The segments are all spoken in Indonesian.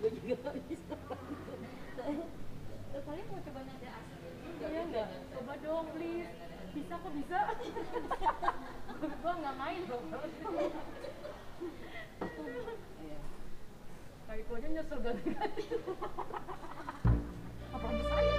Gue juga gak bisa. Kalian mau coba nada asli? Iya nggak? Coba dong please. Bisa kok bisa. Gue nggak main dong. Kayak gue aja nyesel ganti-ganti. Apalagi saya.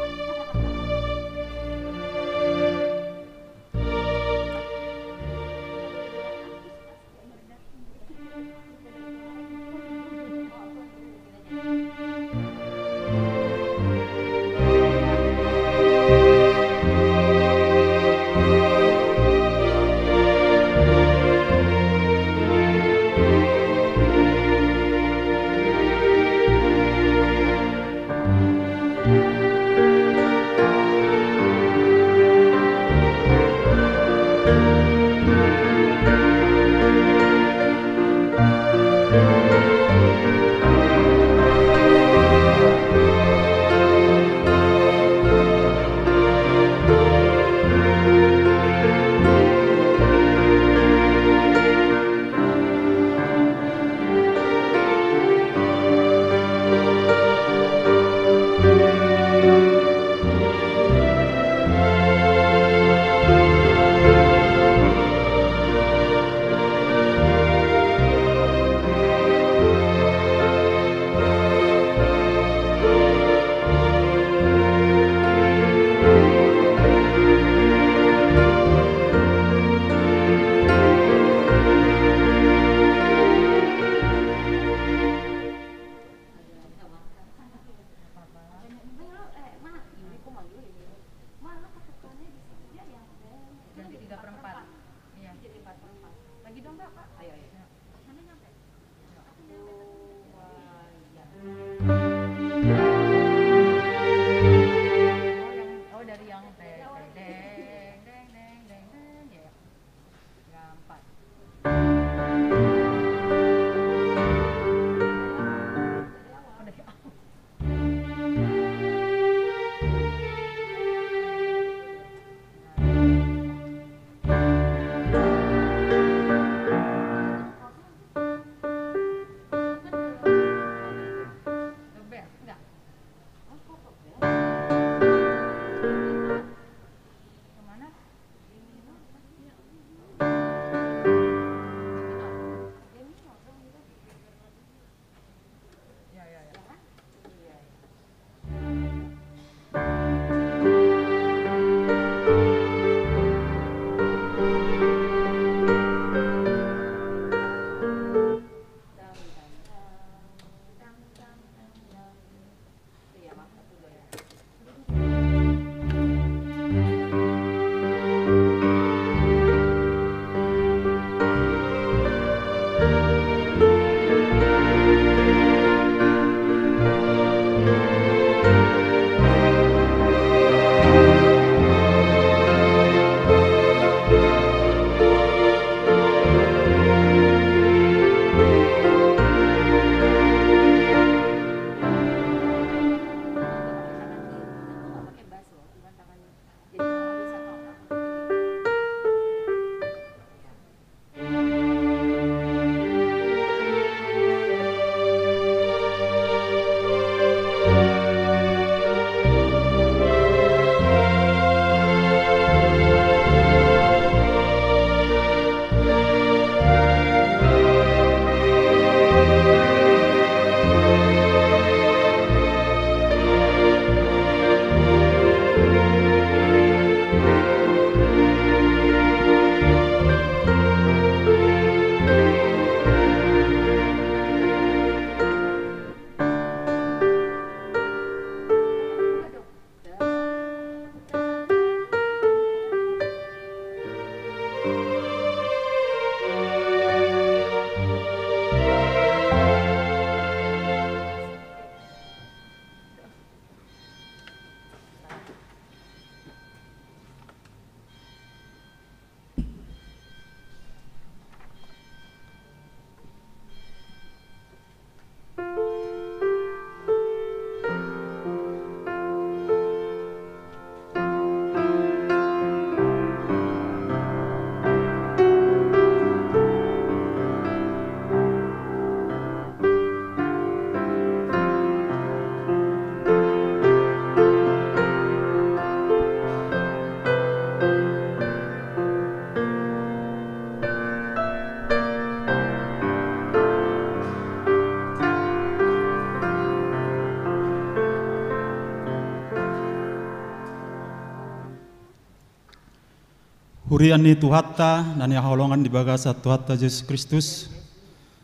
Huriani Tuhatta nani holongan di bagasa Tuhatta Yesus Kristus.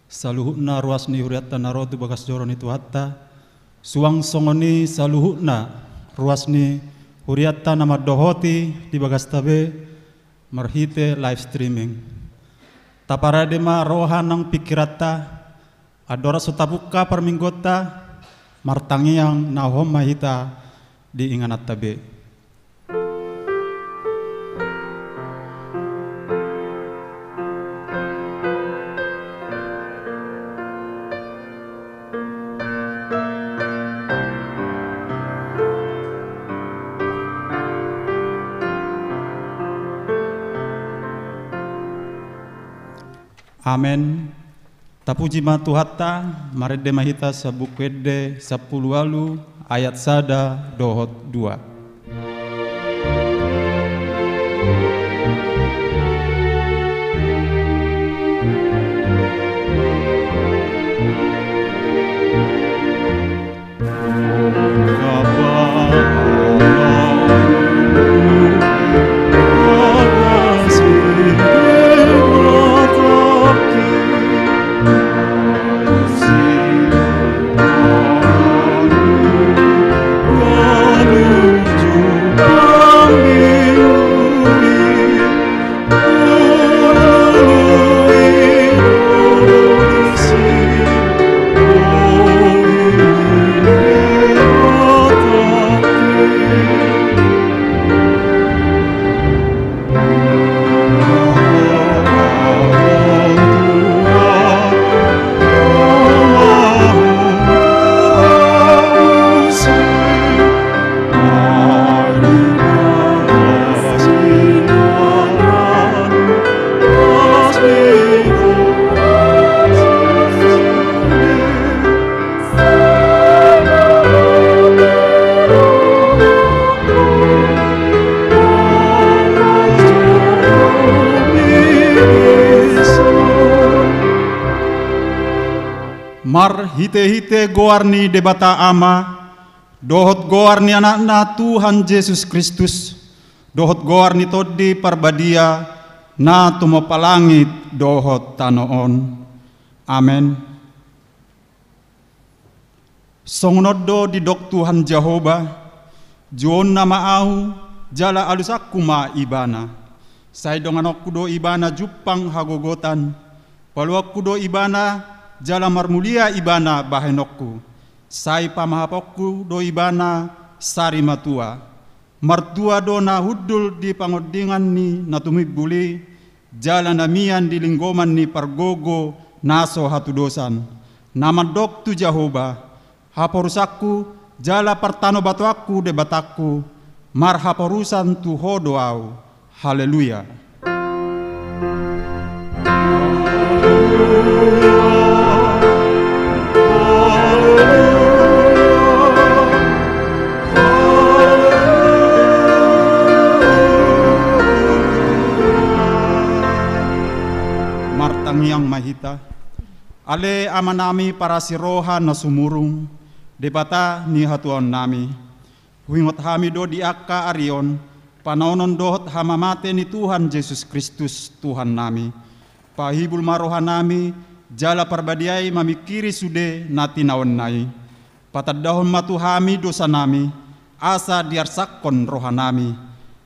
Saluhutna ruasni huriatta narodu bagas joroni Tuhatta. Suang songoni saluhutna ruasni huriatta nama dohoti di bagas tabe marhite live streaming. Taparadema rohanang pikirata adora sotabuka perminggota martangiang nahom mahita di inganat tabe. Amen. Tapuji ma Tuhatta, marede mahita sabukwede 10 ayat sada dohot 2. Mar hite-hite goarni debata ama, dohot goarni anakna Tuhan Yesus Kristus, dohot goarni todi parbadia, na tumo palangit dohot tanoon. Amen. Songnoddo di dok Tuhan Jehovah, Jon nama au, jala alusaku ma ibana. Say donganok kudo ibana jupang hagogotan, paluak kudo ibana, jala marmulia ibana bahenokku, sai pamahapokku do ibana sari matua, martua do na hudul di pangodingan ni natumig buli, jala namian di linggoman ni pargogo naso hatudosan, nama dok tu Jehovah, haporusakku jala partano batuakku de batakku, mar haporusan tu hodoau, haleluya. Martangiang mahita, ale amanami para siroha na sumurung, debata ni hatuan nami, huingot hami do di akka arion, panaonon dohot hamamate ni Tuhan Yesus Kristus Tuhan nami, pahibul maroha nami, jala parbadiai mamikiri sude nati naon nai, patadahon matuhami dosa nami, asa diarsakon rohanami,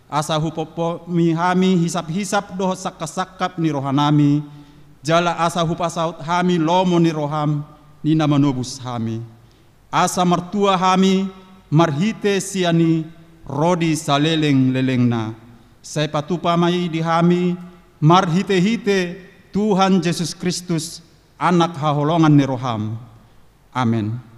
asa hupopo mihami hisap-hisap dohot sakap-sakap ni rohanami, jala asa hupasaut hami lomo ni roham ni namanobus hami, asa martua hami marhite siani rodi saleleng-lelengna, say patupamay di hami marhite-hite Tuhan Yesus Kristus anak haholongan ni roham. Amen.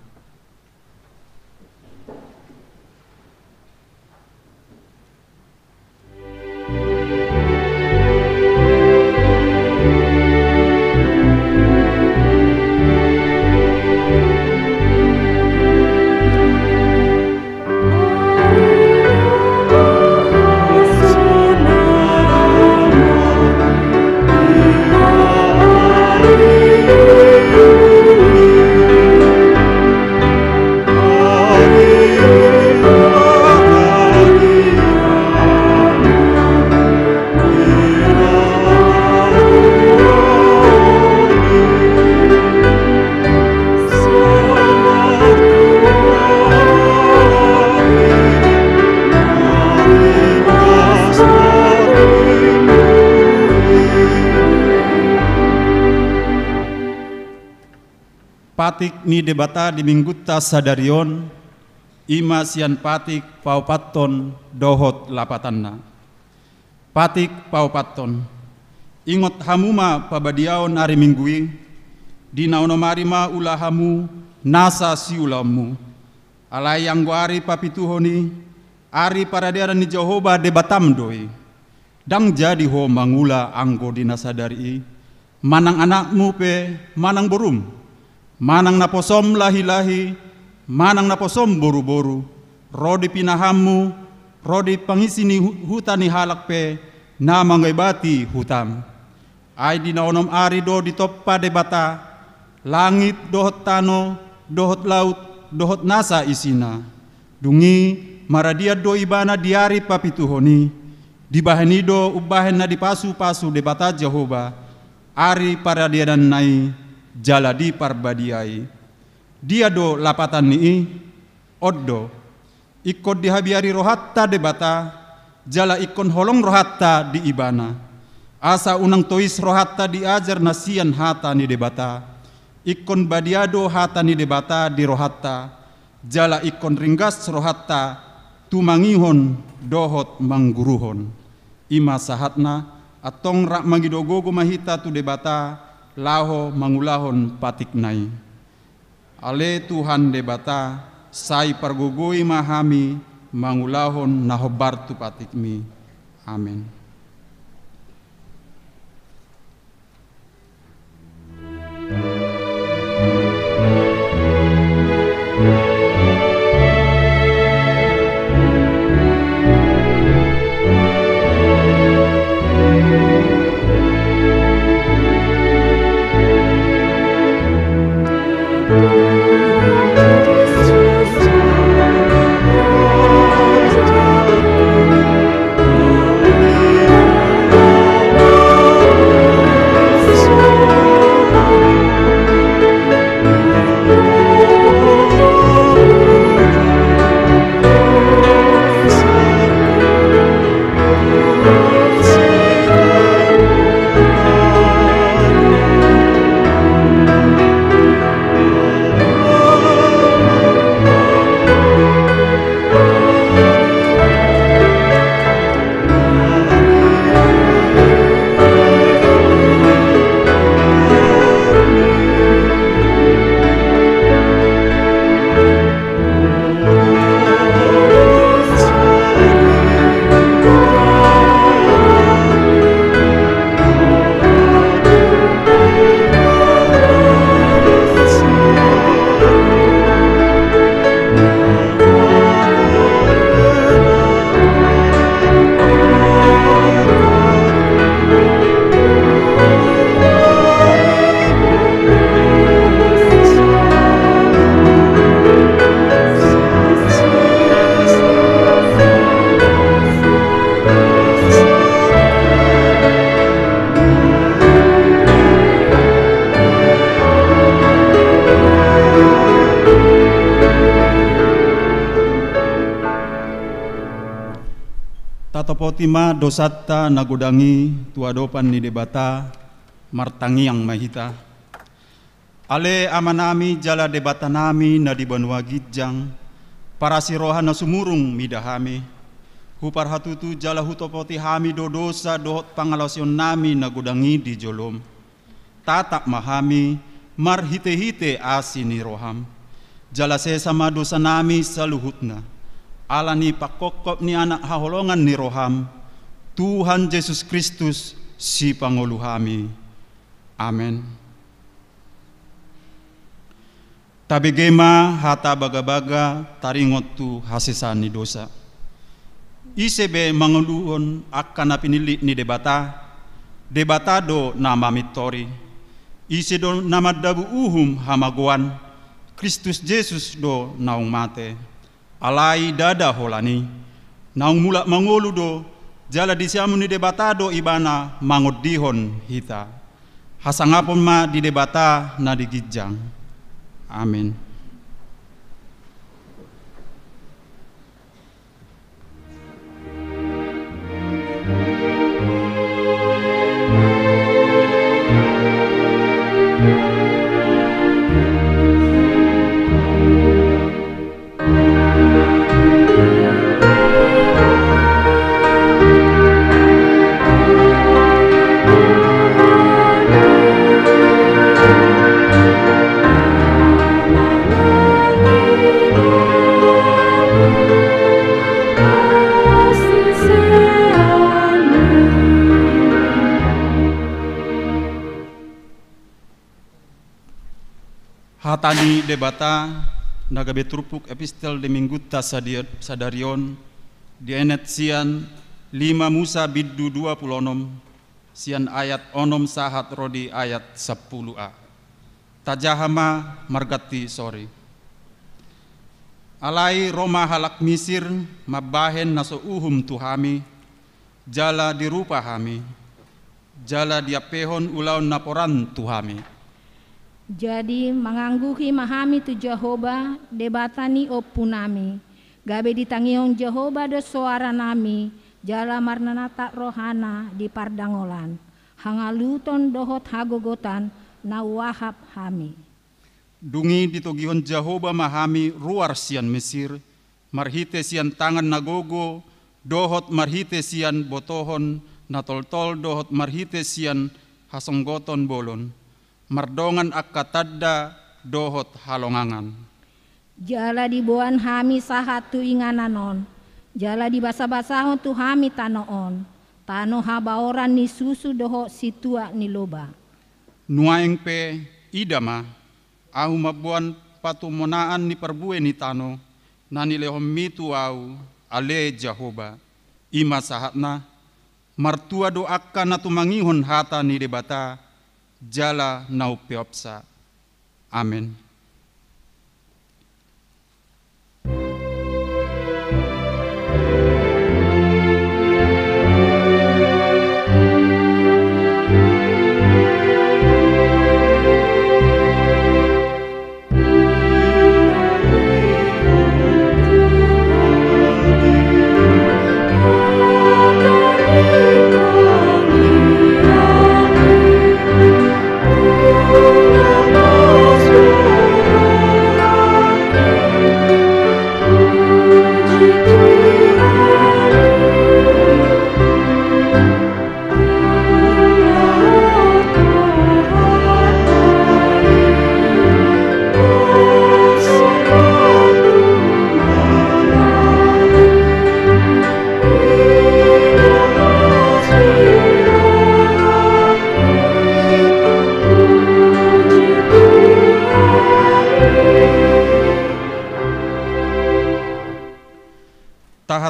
patik ni debata di mingguta sadarion, ima sian patik paupaton dohot lapatanna. Patik paupaton, ingot hamuma pabadiaon ari minggui, di naonomarima ulahamu nasa si ulamu. Alai yang guari papituhoni, ari paradiaran ni Jehovah debatam doi. Dang jadi ho mangula anggo dinasadari, manang anakmu pe manang borum, manang naposom lahi-lahi, manang naposom boru-boru, rodi pinahamu, rodi pangisini hutani halak pe, na mangaibati hutam. Ai dinaonom ari do ditoppa debata, langit dohot tano, dohot laut, dohot nasa isina. Dungi maradia do ibana diari papituhoni, dibahani do ubahen na dipasu-pasu debata Jehovah, ari paradiadan nai jaladi parbadiai. Dia do lapatan ni oddo, ikut dihabiari rohatta debata, jala ikon holong rohatta di ibana. Asa unang tois rohatta diajar nasian hata ni debata, ikon badiado hata ni debata di rohatta, jala ikon ringgas rohatta, tumangihon dohot mangguruhon. Ima sahatna atong rak mangidogogo mahita tu debata, laho mangulahon patik nai. Ale Tuhan debata, sai pargogoi mahami, mangulahon nahobar tu patikmi. Amin. Tatopotima dosata nagudangi tuadopan ni debata martangi yang mahita. Ale amanami jala debata nami na dibanua gijang para sirohan na sumurung midahami. Hupar hatutu jala hutopoti hami do dosa dohot pangalosyon nami nagudangi di jolom. Tatak mahami marhite-hite asini roham. Jala sesama dosa nami saluhutna. Ala ni pakokop ni anak haholongan ni roham, Tuhan Yesus Kristus si panguluhami. Amen. Tabigema hata baga-baga taringot tu hasisani dosa. Isebe manguluhon akan napinili ni debata do nama mitori. Ise do nama dabu uhum hamaguan, Kristus Yesus do naung mate. Alai dada holani, naung mulak mangolu do, jala disiamu ni debata do ibana mangodihon hita. Hasangapon ma di debata na digijang. Amin. Hatani debata nagabe trupuk epistel de mingguta sadarion dienet sian 5 Musa biddu 26 sian ayat onom sahat rodi ayat 10a. Tajahama margati sori. Alai Roma halak Misir mabahen naso uhum tuhami jala dirupa hami jala diapehon ulaun naporan tuhami. Jadi mangangguhi mahami tu Jehovah debatani opunami gabe ditangion Jehovah do suara nami jala marnanata rohana di pardangolan hangaluton dohot hagogotan na wahab hami. Dungi ditogihon Jehovah mahami ruar sian Mesir marhite sian tangan nagogo dohot marhite sian botohon na toltol dohot marhite sian hasonggoton bolon mardongan akatadda dohot halongangan. Jala dibuan hami sahatu ingananon jala di basa-basahon tu hami tanoon tano habaoran ni susu dohot situa ni loba. Nuaeng pe idama ahu mabuan patumonaan ni perbue ni tano nani lehom mitu au ale Jehovah ima sahatna martua doaka na tumangihon hata ni debata jala naupiopsa. Amin.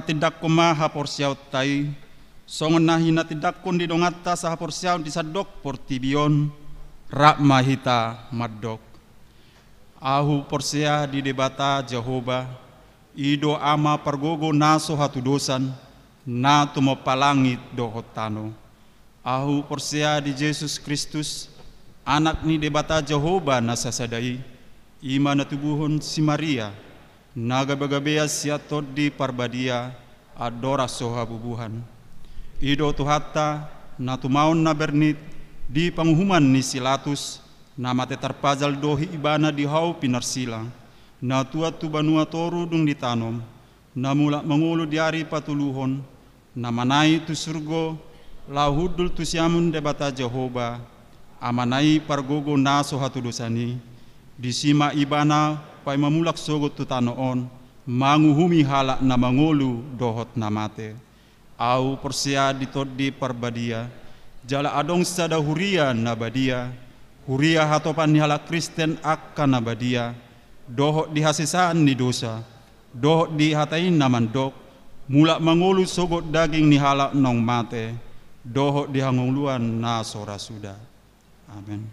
Tindak kuma haporsiaw tay songon nahina tindak kun di dongata sa haporsiaw di sadok portibion rak mahita madok ahu porsia di debata Jehovah ido ama pargogo naso hatu dosan na tumopalangit dohotano ahu porsia di Yesus Kristus anak ni debata Jehovah nasasadai ima natubuhon si Maria nagabagabea siatot di parbadia adora soha bubuhan ido tuhata na tumaon na bernit di panghuman ni Silatus na mate tarpazal dohi ibana di hau pinarsilang na tua tu banua toru dung ditanom na mula mangulu diari patuluhon na manai tu surgo lahudul tu siamun debata Jehovah amanai pargogo naso hatu dosani disima ibana pai mamulak sogot tu tanoon manguhumi halak na mangulu dohot namate au persia ditodi parbadia jala adong sada huria nabadia huria hatopan ni halak Kristen akka nabadia dohot di hasisaan ni dosa dohot di hatain namandok mulak mangulu sogot daging ni halak nong mate dohot di hanguluan na sora suda. Amin.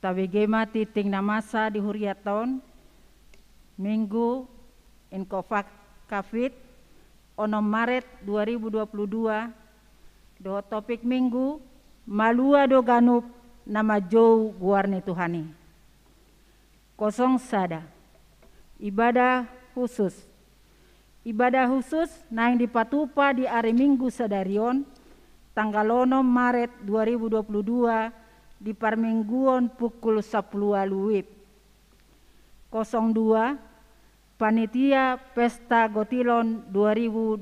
Tabigema titing namasa di huriaton Minggu Inkofak Kafit onom Maret 2022 do topik Minggu malua do ganup nama jou guarni Tuhani kosong sada ibadah khusus nang dipatupa di hari Minggu sadarion tanggal 6 Maret 2022 di parmingguon pukul 10 WIB. 02 Panitia Pesta Gotilon 2022.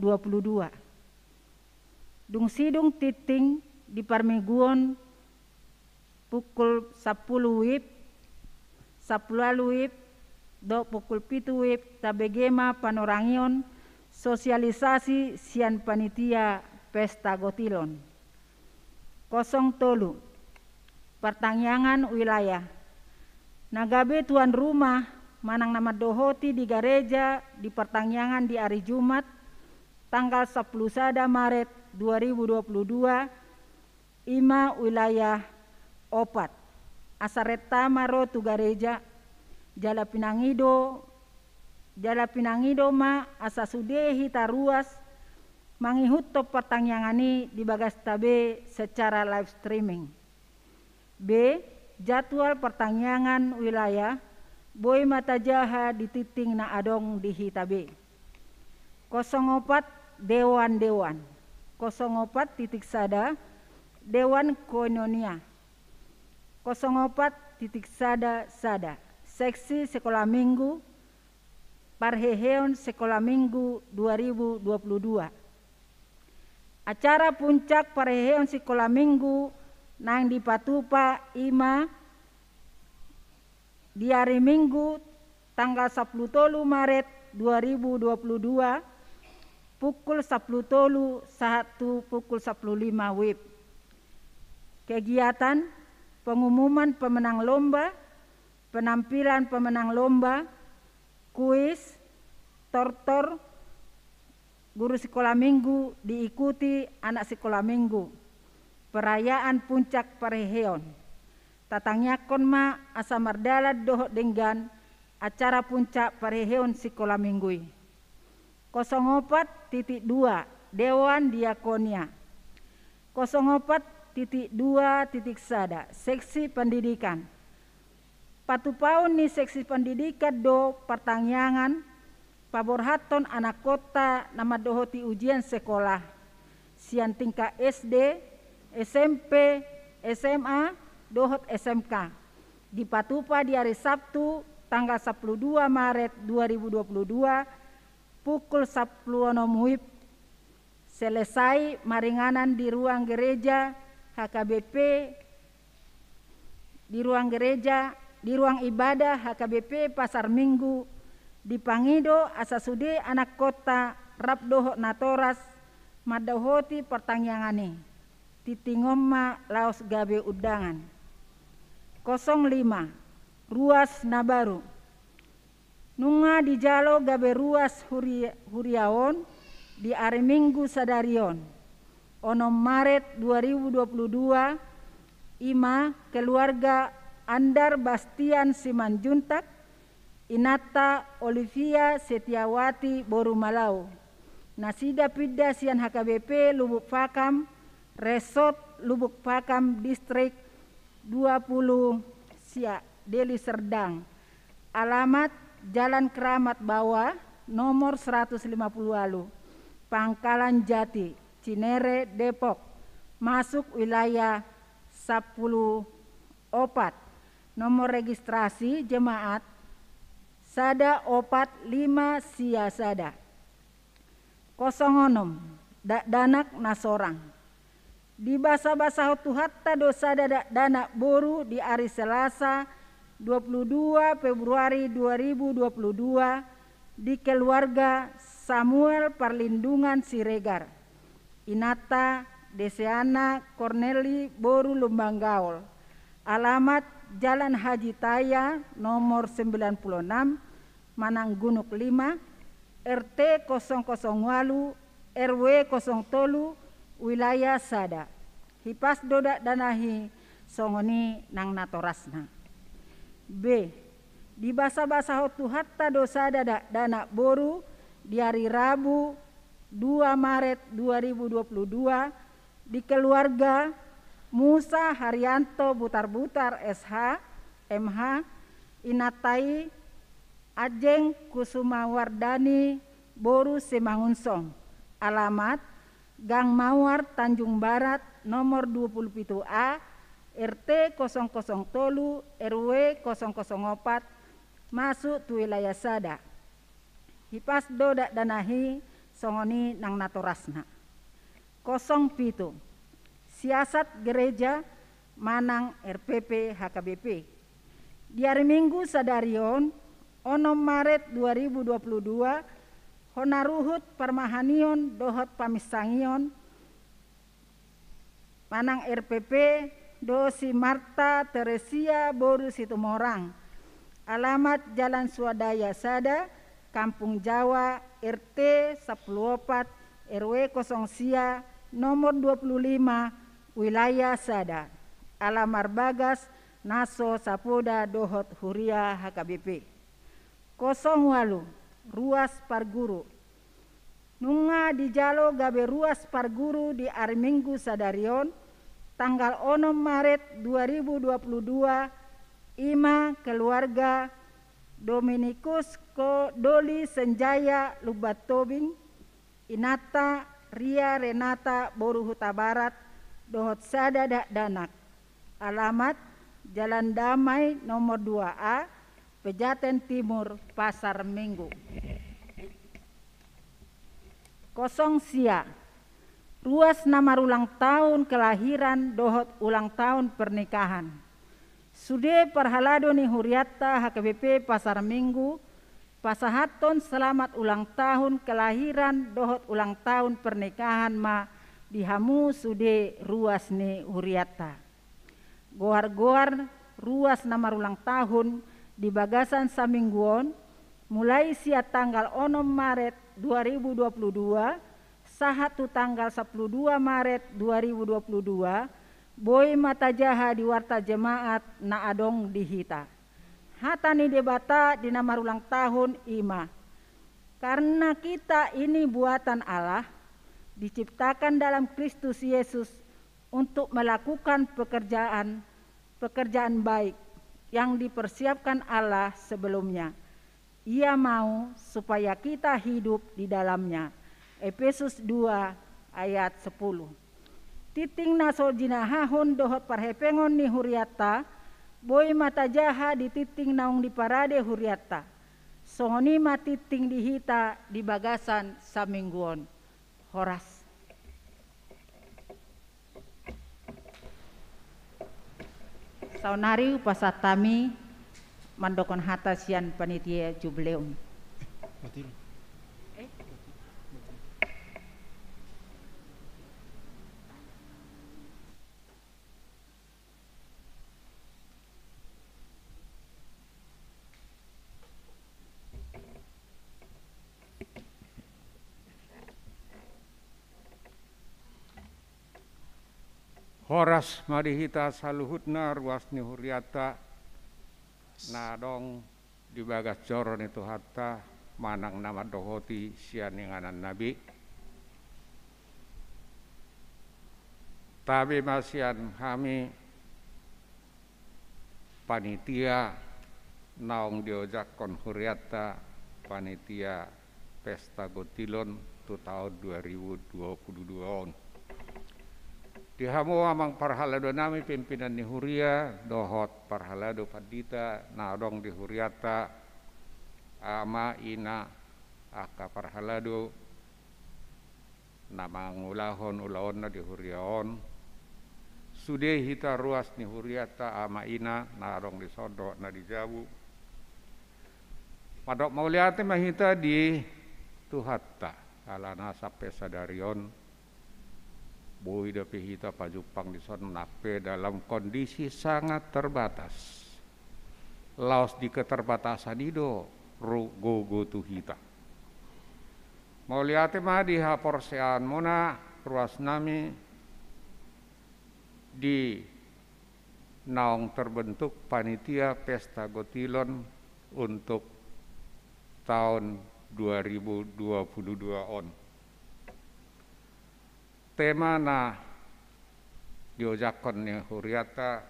Dung sidung titing di parmingguon pukul 10 WIB do pukul 7 WIB tabegema panorangion sosialisasi sian panitia pesta gotilon. 03 pertanyaan wilayah. Nagabe tuan rumah manang nama dohoti di gereja di pertanyaan di hari Jumat tanggal 10 Maret 2022 ima wilayah opat asareta maro tu gereja jala pinangido ma asa sudehi taruas mangihut to pertanyaan di bagas tabe secara live streaming. B. Jadwal pertanyaan wilayah boy mata jaha di titing na adong di hitabe. 04 Dewan-Dewan 04.sada Dewan Koinonia 04.sada Seksi Sekolah Minggu Parheheon Sekolah Minggu 2022. Acara puncak Parheheon Sekolah Minggu nang di Patupa ima di hari Minggu tanggal 10 Maret 2022 pukul 10 pukul 15 WIB. Kegiatan pengumuman pemenang lomba, penampilan pemenang lomba, kuis, tortor, guru sekolah minggu diikuti anak sekolah minggu. Perayaan puncak Parheheon. Tatangnyakon ma asa mardala doho denggan acara puncak Parheheon sekolah minggu. 04.2 Dewan Diakonia 04.2.sada Seksi Pendidikan. Patupaun ni seksi pendidikan do pertanyaan paborhaton anak kota nama dohoti ujian sekolah sian tingkat SD, SMP, SMA, dohot SMK di Patupa di hari Sabtu tanggal 12 Maret 2022 pukul 10 WIB. Selesai maringanan di ruang gereja HKBP di ruang ibadah HKBP Pasar Minggu di Pangido asasude anak kota Rabdoho Natoras madahoti pertanyaane titingomma laos gabe udangan. 05 Ruas Nabaru nunga di jalo gabe ruas huriaon di hari Minggu sadarion 6 Maret 2022 ima keluarga Andar Bastian Simanjuntak Inata Olivia Setiawati Boru Malau Nasida Pidda Sian HKBP Lubuk Pakam Resort Lubuk Pakam Distrik 20 Siak Deli Serdang. Alamat Jalan Keramat Bawah nomor 150 Alu Pangkalan Jati Cinere Depok. Masuk wilayah 10 opat. Nomor registrasi jemaat sada opat 5 sia sada 06 danak nasorang di basa-basa tuhatta dosa dana boru di hari Selasa 22 Februari 2022 di keluarga Samuel Perlindungan Siregar Inata Deseana Corneli Boru Lumbanggaol. Alamat Jalan Haji Taya nomor 96 Mananggunuk 5 RT 008 RW 03 wilayah sada. Hipas dodak danahi songoni nang natorasna. B. Di basa-basa hotu hatta dosa dana boru di hari Rabu 2 Maret 2022 di keluarga Musa Haryanto Butar-Butar SH MH Inatai Ajeng Kusuma Wardani Boru Semangunsong. Alamat Gang Mawar Tanjung Barat nomor 27A RT 003 RW 004 masuk tu wilayah sada. Hipas dodak danahi songoni nang natorasna. 07 Siasat gereja Manang RPP HKBP. Di hari Minggu sadarion 6 Onom Maret 2022 honaruhut parmahanion dohot pamisangion manang RPP dosi Marta Teresia Boru Situmorang. Alamat Jalan Swadaya Sada, Kampung Jawa, RT 14 RW 0 Sia, nomor 25, wilayah Sada. Alamar Bagas, Naso Sapoda Dohot Huria HKBP. 08 Ruas Parguru. Nunga di Jalo gabe Ruas Parguru di Arminggu Sadarion, tanggal 6 Maret 2022, Ima keluarga Dominikus Ko Doli Senjaya Lubatobing, Inata Ria Renata Boru Huta Barat, Dohot Sada Danak. Alamat Jalan Damai nomor 2A, Pejaten Timur, Pasar Minggu. 0 Sia. Ruas nama ulang tahun kelahiran dohot ulang tahun pernikahan. Sude parhalado ni Huriata HKBP Pasar Minggu, pasahaton selamat ulang tahun kelahiran dohot ulang tahun pernikahan ma dihamu sude ruas ni Huriata. Goar-goar ruas nama ulang tahun di Bagasan Samingguon mulai sia tanggal 6 Maret 2022 sahatu tanggal 12 Maret 2022 boy mata jaha di warta jemaat na adong dihita. Hatani debata di nama ulang tahun ima. Karena kita ini buatan Allah, diciptakan dalam Kristus Yesus untuk melakukan pekerjaan baik yang dipersiapkan Allah sebelumnya. Ia mau supaya kita hidup di dalamnya. Efesus 2 ayat 10. Titing naso jinahahon dohot parhepengon ni Huriata, boy mata jaha di titing naung di parade Huriata. Sohoni matiting dihita di Bagasan Samingguon. Horas. Saunari pasatami mandokon hata sian panitia jubileum. Horas marihita saluhutna ruas ni Huriata nadong di Bagas Joron itu hatta manang nama dohoti sianinganan nabi tabi masian kami panitia naong diojakon Huriata panitia pesta gotilon tu tahun 2022 dihamu amang parhalado nami pimpinan ni Huria dohot parhalado padita nadong di Huriata ama ina aka parhalado nama ngulahon ulaon na di Huriaon sude hita ruas ni Huriata ama ina nadong di Sodo na di Jabu padok mauliate mahita di Tuhatta alana sampai sadarion boy dapi hita pajupang di son nape dalam kondisi sangat terbatas. Laos di keterbatasan itu go tu hita. Mau lihat mah di haporsean mona ruas nami di naong terbentuk panitia pesta gotilon untuk tahun 2022 on. Tema na diojakon ni Huriata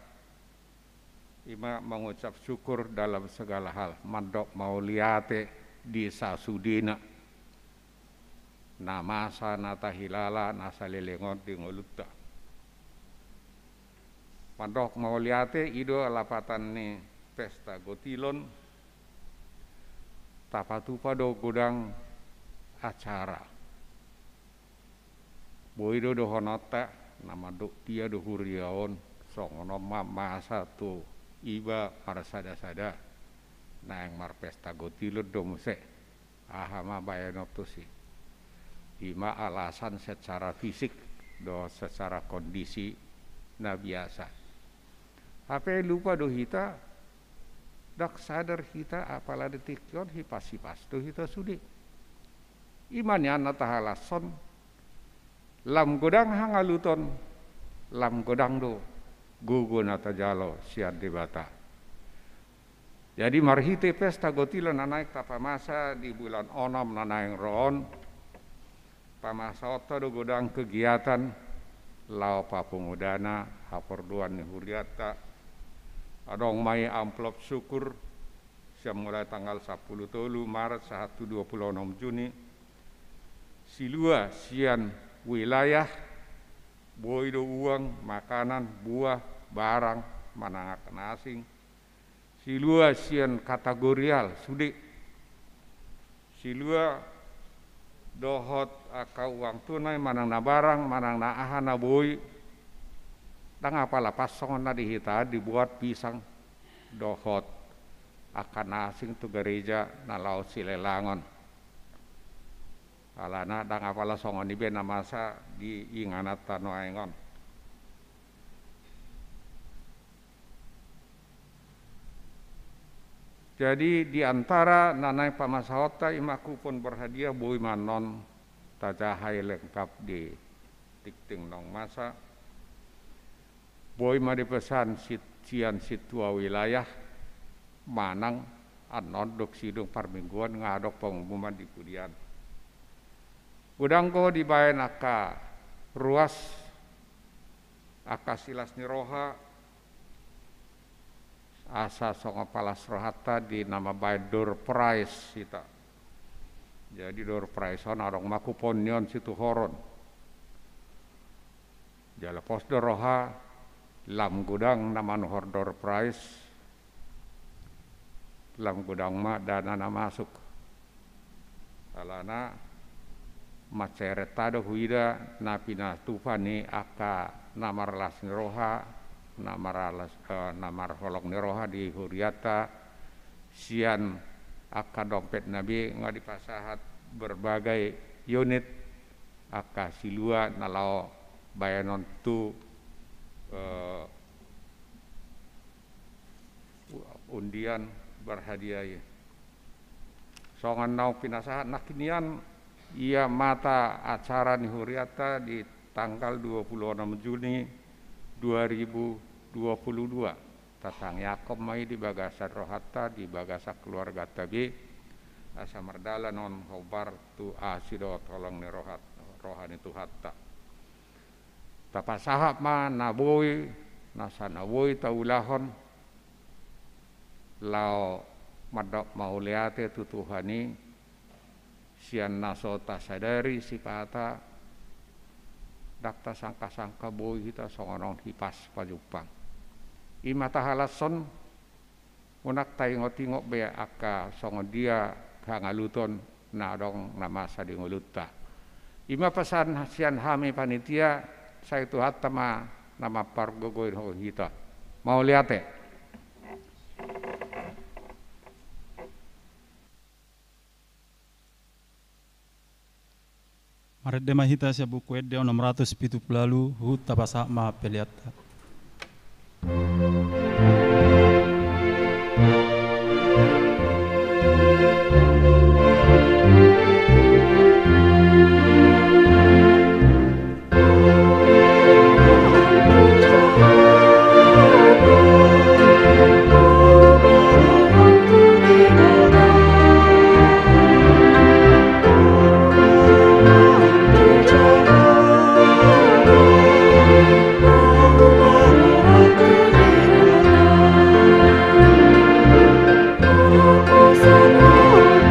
ima mengucap syukur dalam segala hal mandok mau liate di sasudina namasa nata hilala nasa lelengon di ngolutta mandok mau liate ido lapatan ni pesta gotilon tapatu pado gudang acara boido do honota nama dok dia do Huriaon songono mama satu iba para sada-sada naeng marpesta gotilud domuse ahama bayanoptusi ima alasan secara fisik do secara kondisi na biasa apa lupa do hita dak sadar hita apala detikon hipas do hita sudi imannya natahalason lam godang hangaluton lam godang do gugu nata jalo siad debata. Jadi marhite pesta gotila nanaik ta pamasa di bulan onam nanaing roon pamasa oto do godang kegiatan lau papungudana haporduan ni huriata adong mai amplop syukur siap mulai tanggal 10 Maret 26 Juni silua sian wilayah boido uang, makanan, buah, barang, manangakan asing. Silua sian kategorial, sudik. Silua dohot aka uang tunai, manang na barang, manang na ahana boi. Tang apalah pasongan na dihita dibuat pisang dohot akan asing tu gereja na laut Silelangon. Alana dang apala songon ibe namasa di inganat tanoengon. Jadi di antara nanai pamasahota imaku pun berhadiah boi manon tajahai lengkap di tikting nong masa. Boi ma dipesan cian situa wilayah manang anon dok sidung parmingguan ngadok pengumuman di kudian. Udangko dibayan aka ruas aka silas niroha asa songo palas rohata di nama bayan door prize kita. Jadi door prize on arong maku ponyon situ horon. Jala pos roha lam gudang nama nuhor door prize. Lam gudang ma dana na masuk. Alana maceretado huida napina tufani aka namar las niroha namar holong niroha di huriata sian aka dompet nabi nga dipasahat berbagai unit aka silua nalao bayanon tu undian berhadiah songan nau pinasahat nakinian ia mata acara nihuriata di tanggal 26 Juni 2022 tatang Yakob mai di bagasan rohata di bagasa keluarga tabi asa merdala non hobar tu asido tolong ni rohani tu hatta tapasahap ma naboi nasa naboi taulahon lao madok mauliate tu Tuhani sian nasota sadari sipata dakta sangka-sangka boi kita songonong hipas pajupang imata halason unak tayong-tingok be aka songon dia kangaluton na dong namasa di ngulutta ima pesan sian hami panitia saya tu hatama nama pargogoin ho hita mau liate Maret de mahita sia buku edde 670 lalu huta basa ma peliata. Sana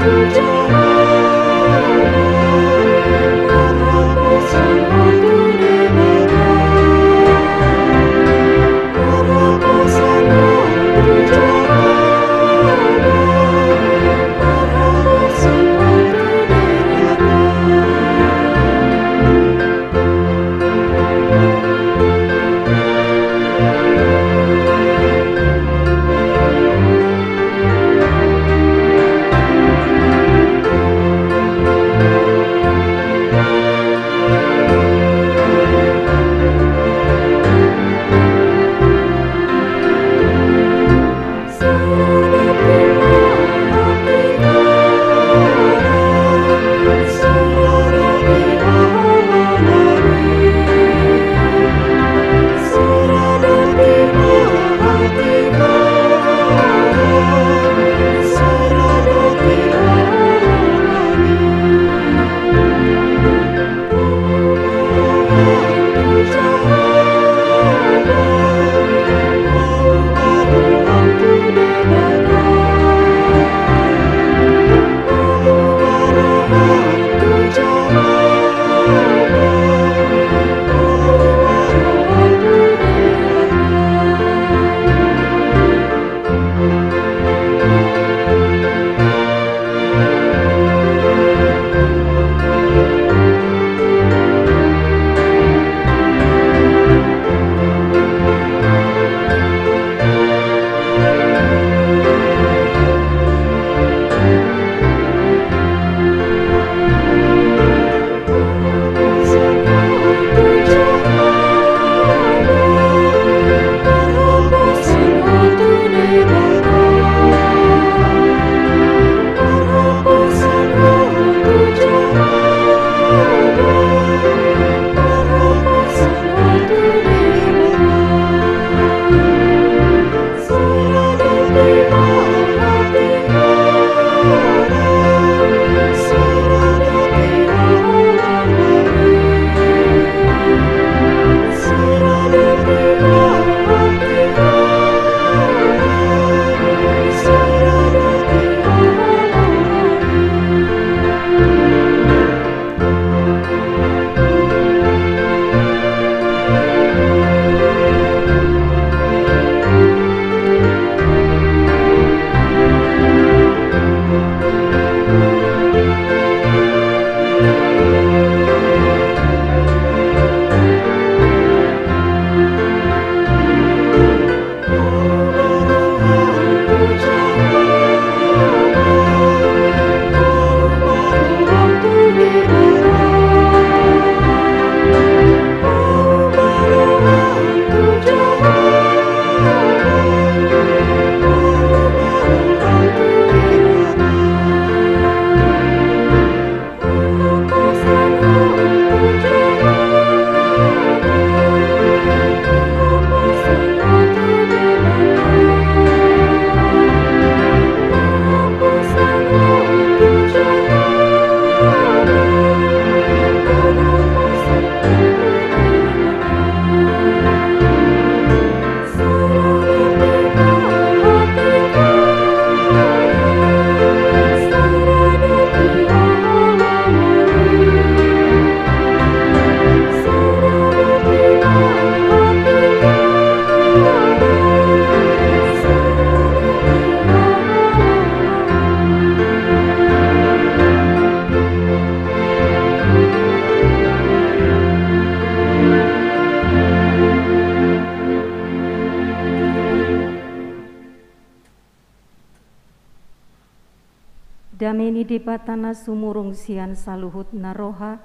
dameni debatana sumurung sian saluhut naroha,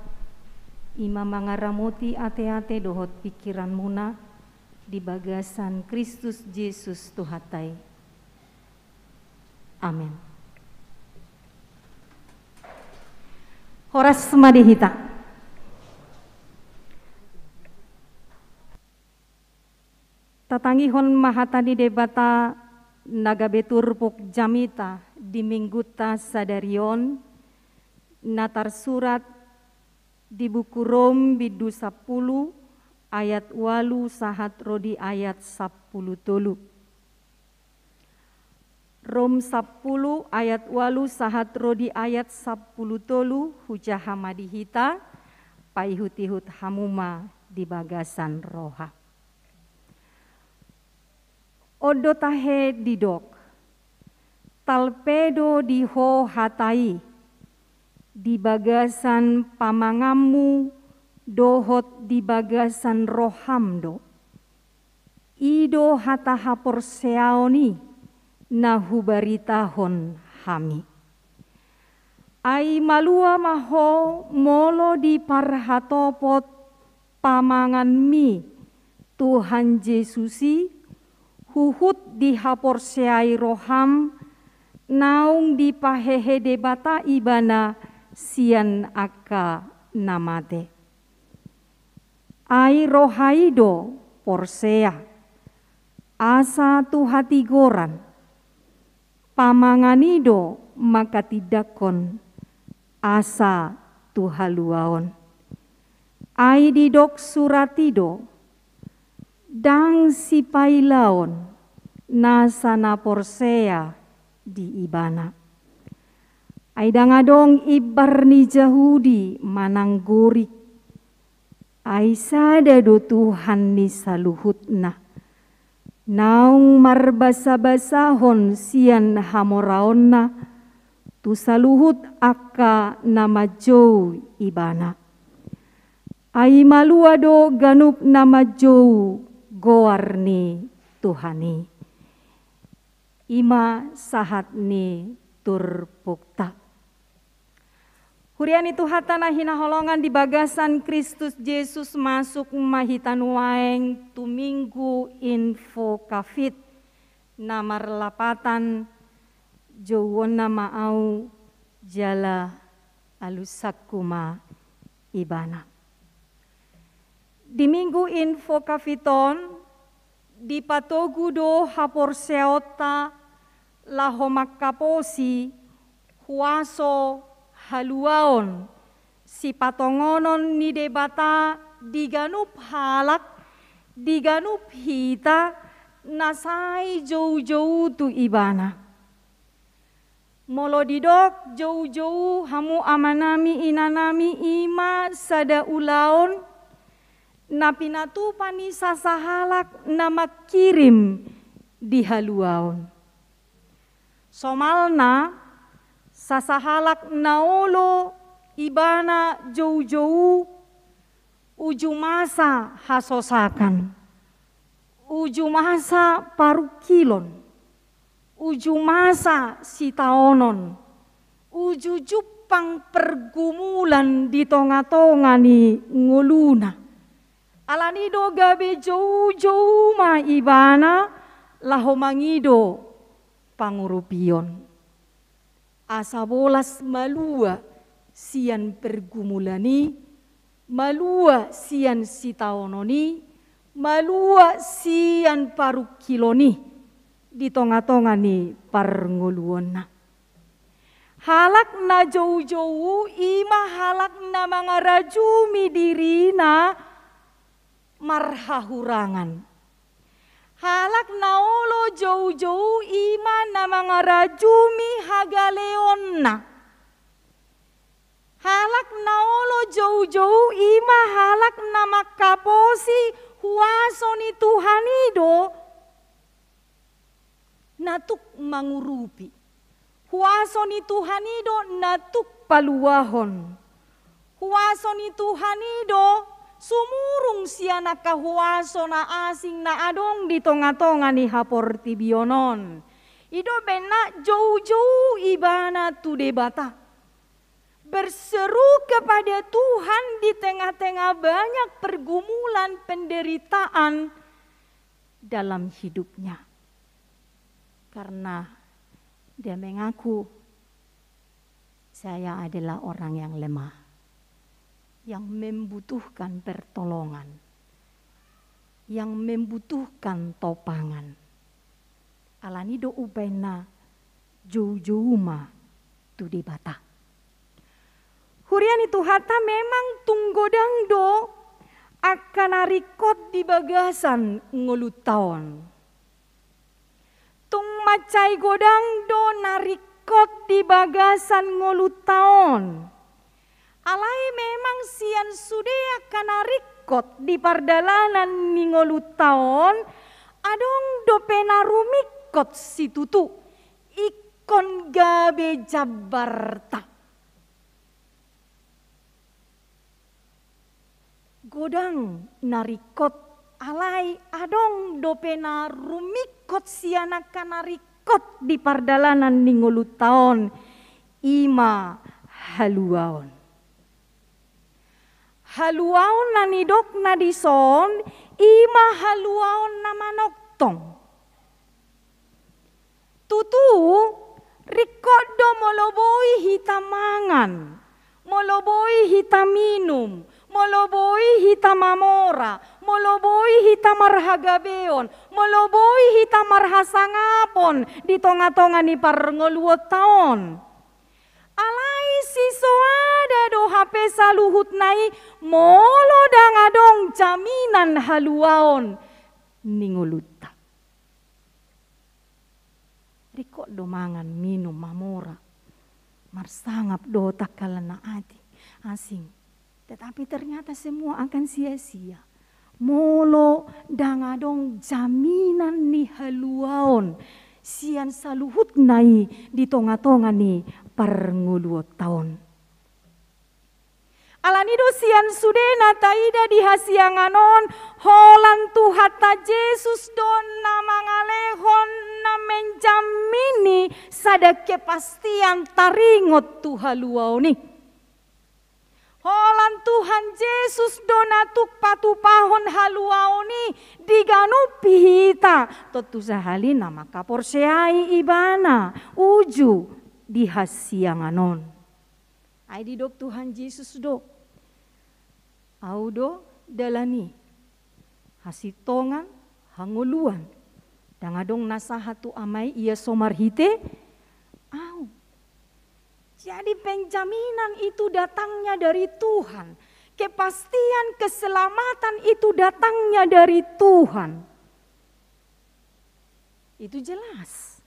ima mangaramoti ate-ate dohot pikiran muna, di bagasan Kristus Yesus Tuhatai. Amin. Horas madihita. Tatangihon mahatani debata nagabetur puk jamita di mingguta sadarion natar surat di buku Rom bidu 10 ayat 8 sahat rodi ayat 10 tolu. Rom 10 ayat 8 sahat rodi ayat 10 tolu hujah hamadihita paihut-ihut hamuma di bagasan roha. Odo tahe didok, talpedo diho hatai, di bagasan pamangamu dohot di bagasan rohamdo. Ido hataha porseaoni nahubaritahon hami. Ai malua maho molo di parhatopot pamangan mi Tuhan Yesusi, huhut di haporseai roham, naung di pahehe debata ibana sian aka namate. Ai rohaido porsea, asa tuhatigoran, pamanganido makatidakon, asa tuhaluaon. Ai didok suratido, dang si pailaon nasana porsea di ibana. Aidang adong ibar ni Jahudi mananggorik. Ay sada do Tuhan ni saluhutna. Naung marbasa-basahon sian hamoraon na. Tu saluhut aka nama Jow ibana. Ay malua do ganup nama Jow goar ni Tuhani. Ima sahat ni turpukta. Hurian itu hatana hinaholongan di bagasan Kristus Yesus masuk mahitan waeng tuminggu info kafit namar lapatan jowon nama au jala alusakuma ibana. Di minggu info kafiton di patogudo haporseota lahomak kaposi huaso haluaon si patongonon ni debata diganup halak diganup hita nasai jauh-jauh tu ibana. Molo didok jauh-jauh hamu amanami inanami ima sada ulaon napinatu pani sasahalak nama kirim di haluaon. Somalna sasahalak naolo ibana jauh-jauh uju masa hasosakan. Uju masa parukilon. Uju masa sitaonon. Uju jupang pergumulan di tonga-tonga ni nguluna. Alanido gabe jauh-jauh ma ibana lahomangido pangurupion. Asa bolas malua sian pergumulani, malua sian sitaononi, malua sian parukiloni di tonga-tonga ni parnguluona. Halak na jauh-jauh ima halak na mga rajumi dirina marhahurangan. Halak naolo jauh-jauh ima na mga rajumi hagaleonna. Halak naolo jauh-jauh ima halak na makaposi huaso ni Tuhanido natuk mangurupi. Huaso ni Tuhanido natuk paluahon. Huaso ni Tuhanido sumurung siana kahuaso na asing na adong di tonga-tonga ni haportibionon. Ido bena jauh-jauh ibana tu debata. Berseru kepada Tuhan di tengah-tengah banyak pergumulan penderitaan dalam hidupnya. Karena dia mengaku, saya adalah orang yang lemah, yang membutuhkan pertolongan, yang membutuhkan topangan. Alani do upena jauh-jauh ma tu debata. Hurian itu hata memang tunggodang do akan narikot di bagasan ngolutaon. Tung macai godang do narikot di bagasan ngolutaon. Alai memang sian sude akan narikot di pardalanan ni ngolutaon. Adong do penarumik kot si tutu ikon gabe jabarta. Godang narikot alai adong dopena rumikot sianakan narikot di pardalanan ningolutaon ima haluaon. Haluaon nanidok nadison ima haluaon namanoktong. Tutu rikodo moloboi hitamangan, moloboi hitaminum, moloboi hitamamora, moloboi hitamarhagabeon, moloboi hitamarhasangapon di tonga-tonga ni parngoluot taon. Alai sisoada do HP saluhut nai molo dangadong jaminan haluaon ningolutta. Riko do mangan minum mamora, marsangap do takalana ati asing. Tetapi ternyata semua akan sia-sia. Molo dangadong jaminan ni haluaon sian saluhut nai di tonga-tonga ni parnguluot taon. Alanido sian sudena taida di hasianganon holan tuhata Yesus don namangalehon na menjamini sada kepastian taringot tu haluau ni. Holan Tuhan Yesus donatuk patupahon haluau ni diganupi hita totu sahali nama kaporseai ibana uju di hasianganon. Ai di dok Tuhan Yesus do. Audo dalani hasitongan hanguluan dangadong nasahatu amai ia somarhite au. Jadi penjaminan itu datangnya dari Tuhan. Kepastian keselamatan itu datangnya dari Tuhan. Itu jelas.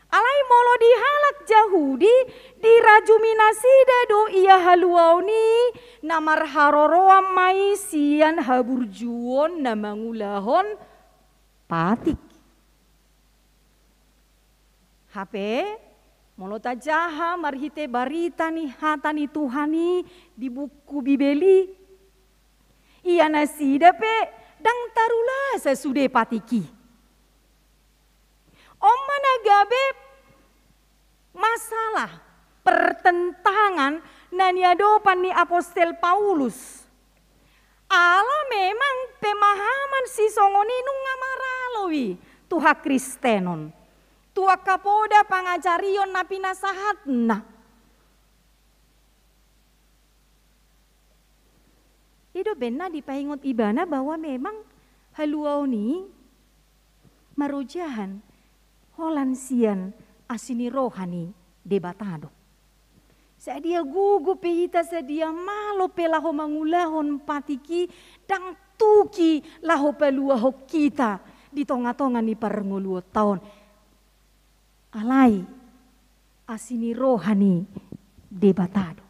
Alai molo dihalak Jahudi di rajuminasida do ia haluauni namar haroroa mai sian haburjuon namangulahon patik. HP molo tajaha marhite barita ni hatani Tuhani di buku Bibeli. Ia nasida pe dang tarula sesude patiki. Omana gabe masalah pertentangan naniadopan ni Apostel Paulus. Allah memang pemahaman si songoni nung ngamaralowi tuha Kristenon. Tua kapoda pangajarion na pinasahat na. Ido benar dipaingot ibana bahwa memang haluau ni marujahan holan sian asini rohani debatado. Sadia gugu pehita sadia malo pelaho mangulahon patiki dang tuki laho peluaho kita di tonga-tonga ni parnguluo taon. Alai asini rohani debatado.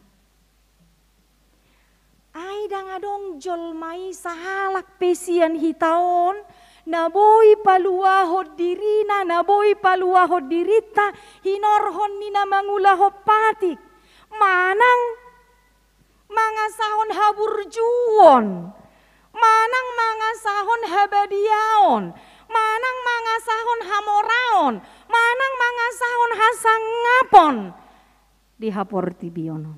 Ai dangadong jolmai sahalak pesian hitaon naboi paluaho dirina naboi paluaho dirita hinorhon nina mangulaho patik manang mangasahon haburjuon manang mangasahon habadiaon manang mangasahon hamoraon, manang mangasahon hasangapon di haporti bionon.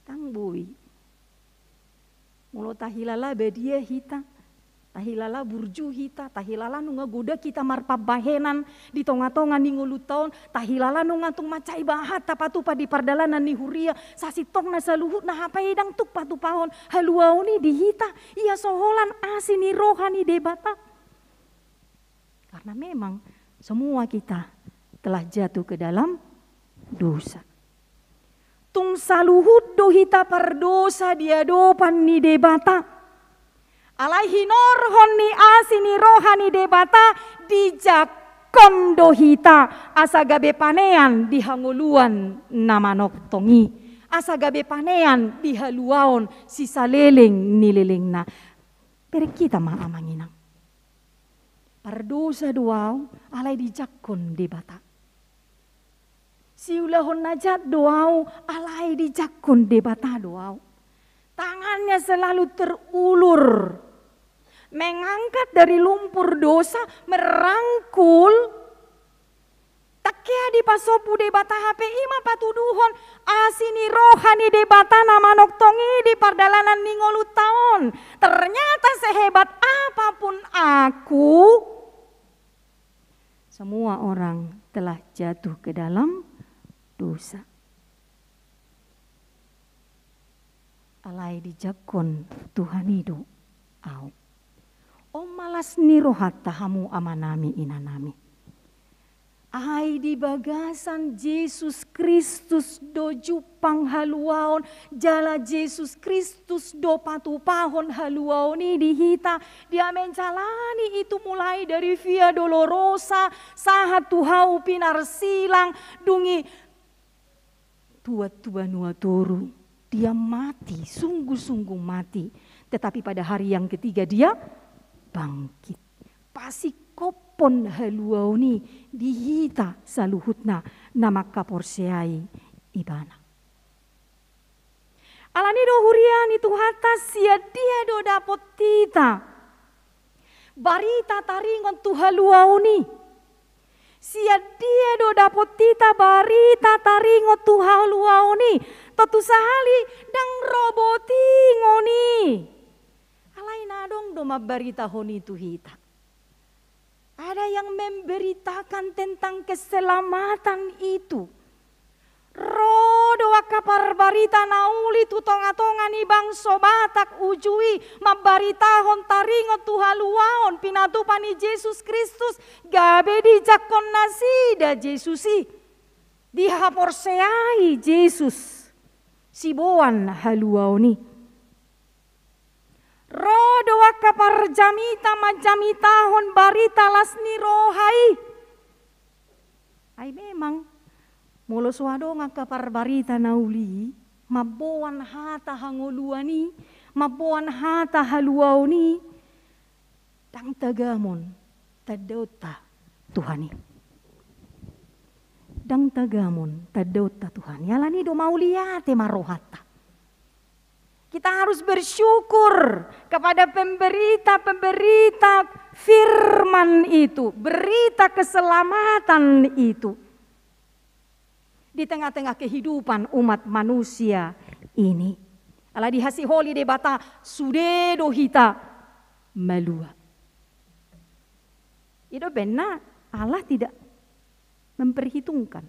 Tang bui, mulo tahilala bedia hita, tahilala burju hita, tahilala nunga goda kita marpabahenan di tonga-tonga ni ngulutaon, tahilala nunga tung macai bahat tapatupa di pardalanan ni huria, sasitong na saluhut na hapaidang tuk patupahon, haluau ni di hita, iya soholan asin ni rohani debata. Karena memang semua kita telah jatuh ke dalam dosa. Tung saluhut do hita perdosa dia dopan ni debata. Alaihi norhon ni asini rohani debata dijakon do hita asagabe panean dihanguluan namanok tongi. Asagabe panean dihaluaon sisa leleng ni lelengna. Pero kita maamanginang. Perdosa doau alai dijakon debata. Siulahon najat doau alai dijakon debata doau. Tangannya selalu terulur. Mengangkat dari lumpur dosa, merangkul. Takia di pasopu debata HP ima patuduhon. Asini rohani debata nama noktongi di pardalanan ningolu taon. Ternyata sehebat apapun aku, semua orang telah jatuh ke dalam dosa. Alai dijakon Tuhan itu au. Om malas nirohat tahamu amanami inanami. Ai di bagasan Yesus Kristus do jupang haluaon, jala Yesus Kristus do patupahon haluaon ni dihita, dia menjalani itu mulai dari Via Dolorosa, sahat tuhau pinar silang, dungi tua-tua nua toru, dia mati, sungguh-sungguh mati. Tetapi pada hari yang ketiga dia bangkit. Pasi kopon haluauni dihita saluhutna nama kaporseai ibana. Alani do huriani tuhata sia dia do dapot tita. Barita taringon tu haluauni. Sia dia do dapot tita barita taringo tu haluauni. Totu sahali dang roboti ngoni. Alai nadong do mabarita honi tu hita. Ada yang memberitakan tentang keselamatan itu. Rodo akapar barita nauli tu tonga-tonga ni bangso Batak ujui mabaritahon taringo tu haluaon pinatupan ni Yesus Kristus gabe di jakon nasida Yesusi dihaporseai Yesus siboan haluaoni. Rodo akapar jamita majamitahon barita lasni rohai. Ay memang mulo suado ngakapar barita nauli, maboan hata hangoluani, maboan hata haluauni, tang tagamon tadota Tuhani. Dang tagamon tadota Tuhani. Yalani do mauliate marohata. Kita harus bersyukur kepada pemberita-pemberita firman itu, berita keselamatan itu. Di tengah-tengah kehidupan umat manusia ini. Ala dihasi holi debata sudedo hita malua. Itu benar Allah tidak memperhitungkan.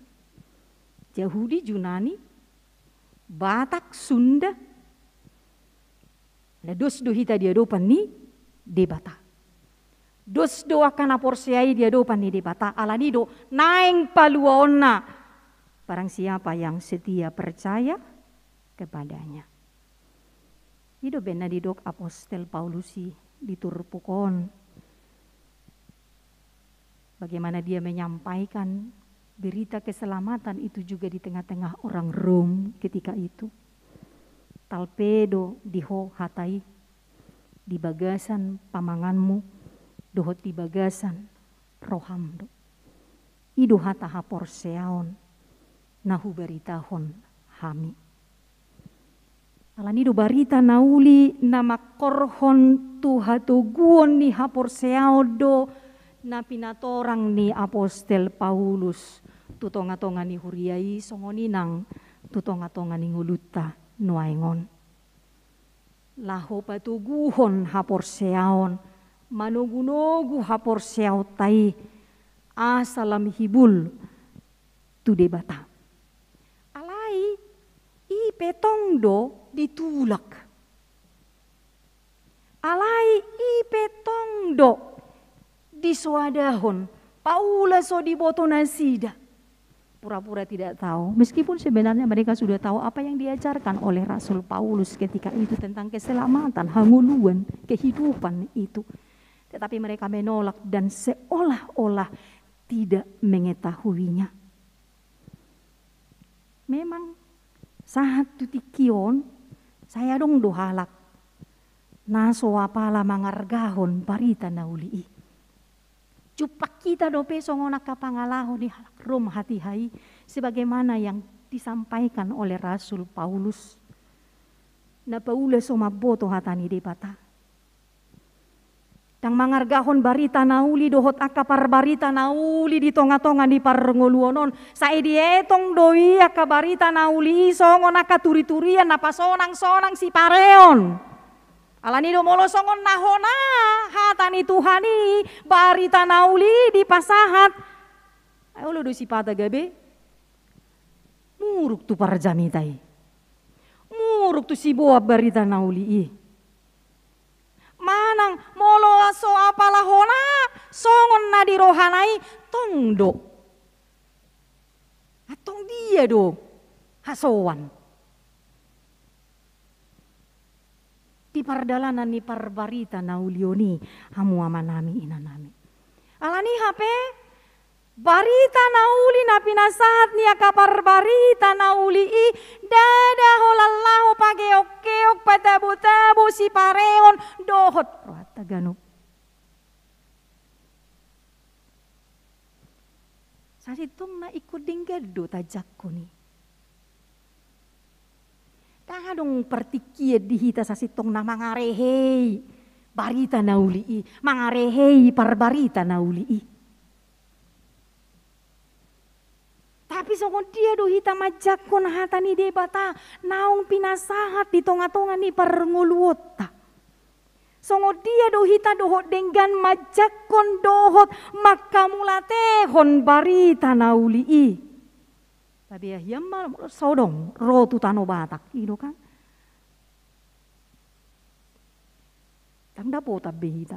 Yahudi, Yunani, Batak, Sunda. Dos do hita dia dopan ni debata. Dos do akan aporseai dia dopan ni debata. Ala ni do naeng paluaonna. Barang siapa yang setia percaya kepadanya. Itu benar didok apostel Paulusi diturpukon. Bagaimana dia menyampaikan berita keselamatan itu juga di tengah-tengah orang Rom ketika itu. Talpedo diho hatai di bagasan pamanganmu dohot di bagasan rohamdo. Ido hata haporseaon nahu beritahon hami. Alanido barita nauli nama korhon tuhatu guon ni hapor seaudo na pinatorang ni Apostel Paulus tutonga-tonga ni huriai songoninang tutonga-tonga ni nguluta nuaingon. Laho patuguhon hapor seaon manugunogu hapor seau tai asalam hibul tu debata. Alai i petong do ditulak. Alai i petong do disuadahon. Paula so diboto nasida. Pura-pura tidak tahu. Meskipun sebenarnya mereka sudah tahu apa yang diajarkan oleh Rasul Paulus ketika itu tentang keselamatan, hanguluan, kehidupan itu. Tetapi mereka menolak dan seolah-olah tidak mengetahuinya. Memang saat tutikion saya dong dohalak. Naso apala mangargahon parita nauli. Cupak kita dope songonak kapangalahon di rom hati hai sebagaimana yang disampaikan oleh Rasul Paulus. Na Paulus somaboto hatani debata. Dang mangargahon barita nauli dohot akapar barita nauli di tonga-tonga di parngoluonon. Sae dietong doi akabarita nauli songon akaturi-turian napa sonang-sonang si pareon. Alanido molo songon nahona hatani Tuhani barita nauli di pasahat. Ayo lo do si pata gabe. Muruk tu parjamitai. Muruk tu si boa barita nauli. Manang molo so apalah hona songon na di rohanai tongdo. Atong dia do hasowan. Di pardalanan ni parbarita naulioni hamu amanami inanami. Alani hape barita nauli na pinasahat niya kaparbarita nauli i dada holallahu pageok-keok patabu-tabu si pareon dohot rohata ganup. Saritong na ikut dinggado tajakko ni. Kadong pertikiet dihita sasitong na mangarehei barita nauli mangarehei parbarita nauli. Tapi songon dia do hita majakon hatani debata naong pinasahat di tonga-tonga ni parnguluota. Songon dia do hita dohot denggan majakon dohot makamulatehon barita nauli. Tapi ya hiam sodong rotu tano batak itu kan. Tanda po tabi hita.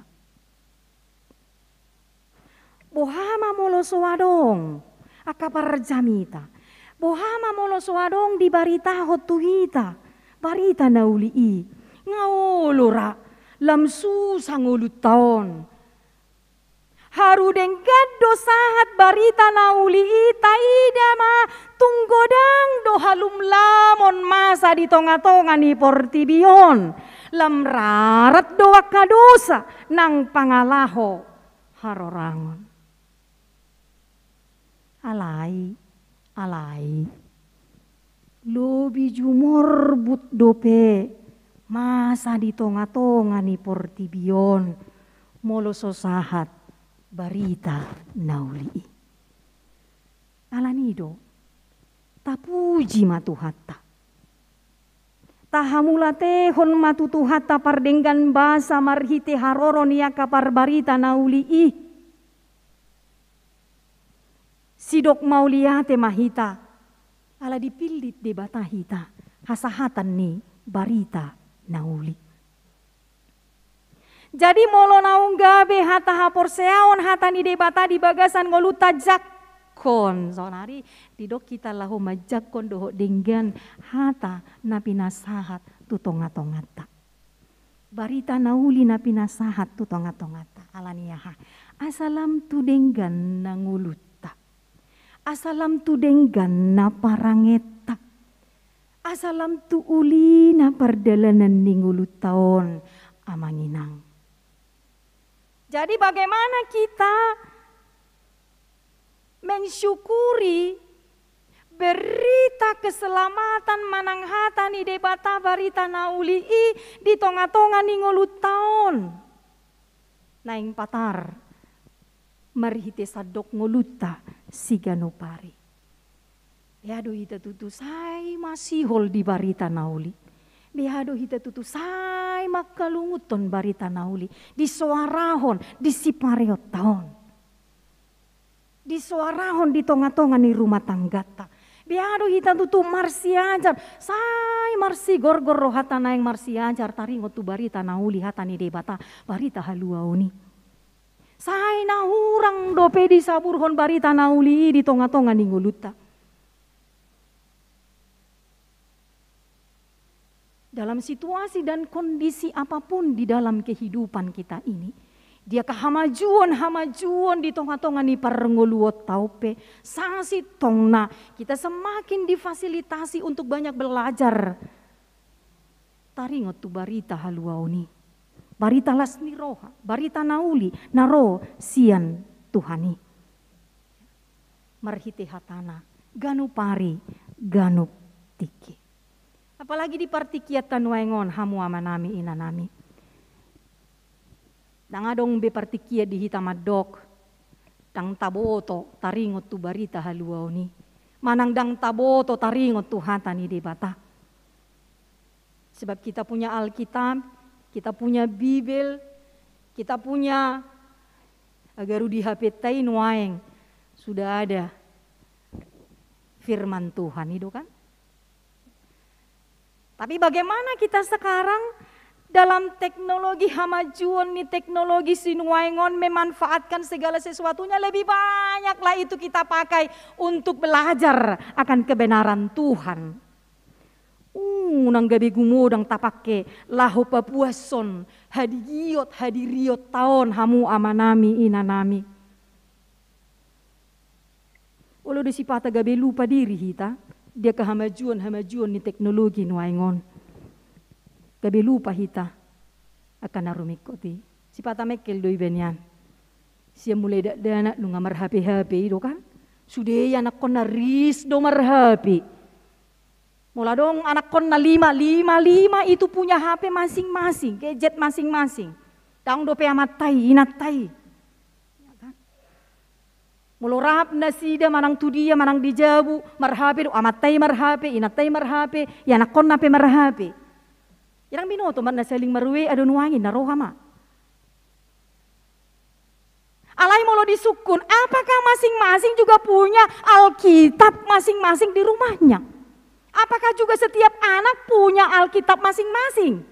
Bohama molo soadong akapar jamita. Bohama molo soadong di barita hotu hita. Barita nauli ngaulura lam susang ulut taon. Haru denggado sahat barita nauli taida ma tunggodang do halum lamon masa di tonga-tonga ni portibion lam rarat do akadosa nang pangalaho harorangon. Alai lobi jumor but dope masa di tonga-tonga ni portibion molo sosahat barita nauli. Alanido tapuji matuhatta. Tahamulatehon matutuhatta pardenggan basa marhite haroro niya kapar barita nauli. Sidok mauliate mahita. Ala dipilit de batahita hasahatan ni barita nauli. Jadi molo naung gabe hata hapor seaon hata ni debata di bagasan ngoluta jakkon. Sonari didok kita lahu majakkon doho denggan hata na pinasahat tutonga-tongata. Barita nauli na pinasahat tutonga-tongata. Alaniyaha. Asalam tu denggan na nguluta. Asalam tu denggan na parangeta. Asalam tu uli na pardalanan ni ngulutaon amanginang. Jadi bagaimana kita mensyukuri berita keselamatan manang hata ni debata barita nauli di tonga-tonga ni ngolut taon. Naing patar marihite sadok ngoluta sigano pari. Beado hita tutu sai masihol di barita nauli. Beado hita tutu sai makalunguton barita nauli. Di suarahon di sipareot taon. Di suarahon di tonga-tonga ni rumah tanggata. Biado hita tutu marsi ajar, sai marsi gorgor rohata naeng marsi ajar taringo tu barita nauli hata ni debata barita haluauni. Sai na hurang dope di saburhon barita nauli di tonga-tonga ni nguluta. Dalam situasi dan kondisi apapun di dalam kehidupan kita ini, dia hamajuan di tonga-tonga ni parengoluot taupe sasi tongna kita semakin difasilitasi untuk banyak belajar. Taringot tu barita haluauni, barita lasni roha, barita nauli naro sian Tuhani. Marhite hatana, ganu pari, ganu tiki. Apalagi di partikiatan waengon hamu amanami inanami. Dang adong be partikia di hitamadok, dang taboto taringot tu barita haluauni. Manang dang taboto taringot tu hata ni debata. Sebab kita punya Alkitab, kita punya Bibel, kita punya agaru di HP tain waeng sudah ada firman Tuhan itu kan. Tapi bagaimana kita sekarang dalam teknologi hamajuan ni teknologi sinuaingon memanfaatkan segala sesuatunya lebih banyaklah itu kita pakai untuk belajar akan kebenaran Tuhan. Nang gabi gumodang tapake lahu papuason hadiriot taon hamu amanami inanami. Ulo disipata gabi lupa diri hita dia kehamajuan ni teknologi nuaingon. Gabi lupa hita akan narumikoti. Si pata mekel doi benyan. Siya mulai dana lu ngamar HP itu kan. Sudah anak kon naris do mar HP. Mula dong anak kon na lima itu punya HP masing-masing, gadget masing-masing. Tang do pe amatai inatai. Mula rap na sida manang tudia manang dijabu mar HP do amatai mar HP, inatai mar HP, ya anak kon na pe mar HP. Yang binoto man na saling marwe ado nuangin na rohama. Alay molo disukun, apakah masing-masing juga punya Alkitab masing-masing di rumahnya? Apakah juga setiap anak punya Alkitab masing-masing?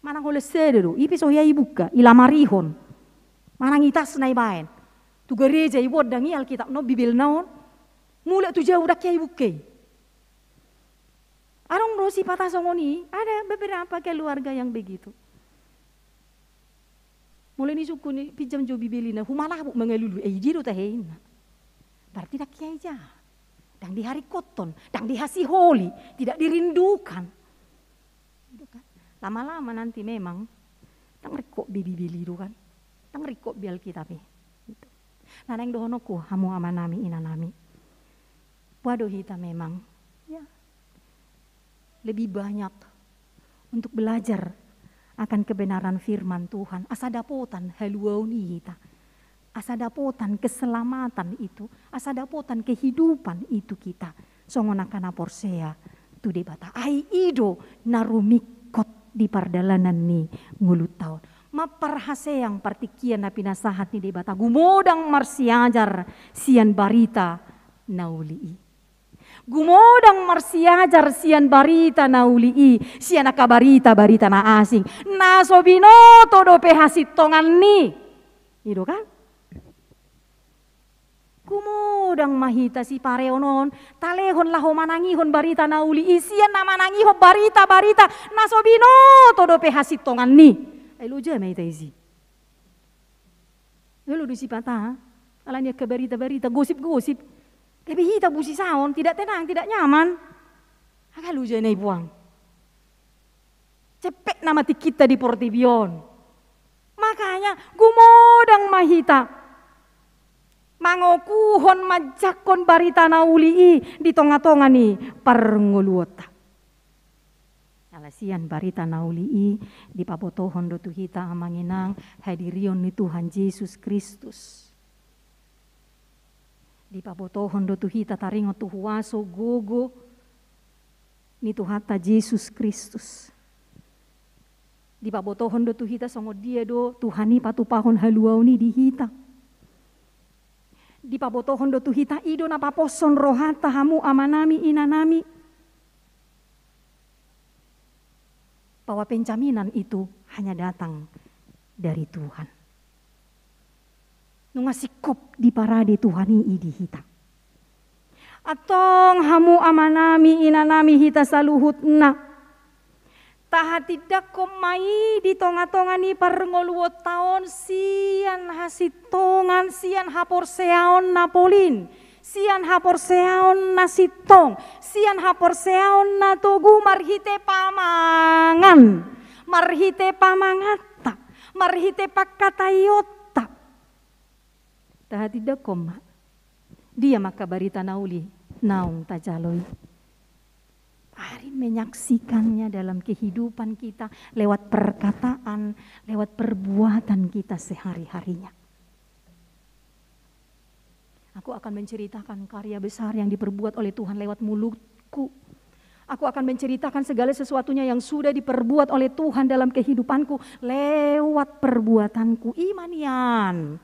Manang hole sederu, ipi sohya ibuka, ilamarihon. Manang itas naibaen. Tu gereja ibu dangi Alkitab no Bibil naon. Mulai tu jauh dak ibuke. Arong rosi patah songoni, ada beberapa keluarga yang begitu. Mulai ni suku ni pinjam jo Bibilina, humalah bu mengelulu, jiro taheina. Berarti dak kiai ja. Dang di hari koton, dang di hasi holi, tidak dirindukan. Lama-lama nanti memang, dang rekok Bibili itu kan, dang rekok bial kita pe. Nah neng dohonoku hamu amanami inanami. Waduh hita memang, ya. Lebih banyak untuk belajar akan kebenaran firman Tuhan. Asa dapotan haluauni kita. Asa dapotan keselamatan itu. Asa dapotan kehidupan itu kita. Songonakana porsea tu debata. Ai ido narumikot di pardalanan ni ngulut taon. Maparhaseang partikian na pinasahat ni debata. Gumodang marsiajar sian barita naulii. Gumodang marsiajar sian barita naulii, sian akabarita barita na asing. Naso binoto do pehasit tongan ni. Itu kan? Gumodang mahita si pareonon, talehon laho manangihon barita naulii, sian na manangihon barita, naso binoto do pehasit tongan ni. Lu jame itaisi. Lu disipata, alanya ke barita, gosip. Tapi hita busi saon, tidak tenang, tidak nyaman. Agak lu jangan buang. Cepet nama kita di Portibion. Makanya gumodang mahita. Mangokuhon majakon barita nauli di tonga-tonga ni parngoluota. Alasian barita nauli di papotohon do tuhita amanginang hadirion ni Tuhan Yesus Kristus. Di papotohon do tuhita taringo tuhuaso gogo ni Tuhata Yesus Kristus. Di papotohon do tuhita songo dia do Tuhani patupahon haluau ni dihita. Di pabotohon do tuhita ido na paposon rohata hamu amanami inanami. Bahwa penjaminan itu hanya datang dari Tuhan. Nungasikop di parade Tuhani idi hita. Atong hamu amanami inanami hita saluhut na. Tahatidak komai di tonga-tonga ni parngoluo taon sian hasitongan sian haporseaon napolin. Sian haporseaon na sitong, sian haporseaon na tugu marhite pamangan, marhite pamangata, marhite pakatayota. Tahatidak koma, dia maka barita nauli, naung tajaloy. Hari menyaksikannya dalam kehidupan kita lewat perkataan, lewat perbuatan kita sehari-harinya. Aku akan menceritakan karya besar yang diperbuat oleh Tuhan lewat mulutku. Aku akan menceritakan segala sesuatunya yang sudah diperbuat oleh Tuhan dalam kehidupanku lewat perbuatanku. Imanian.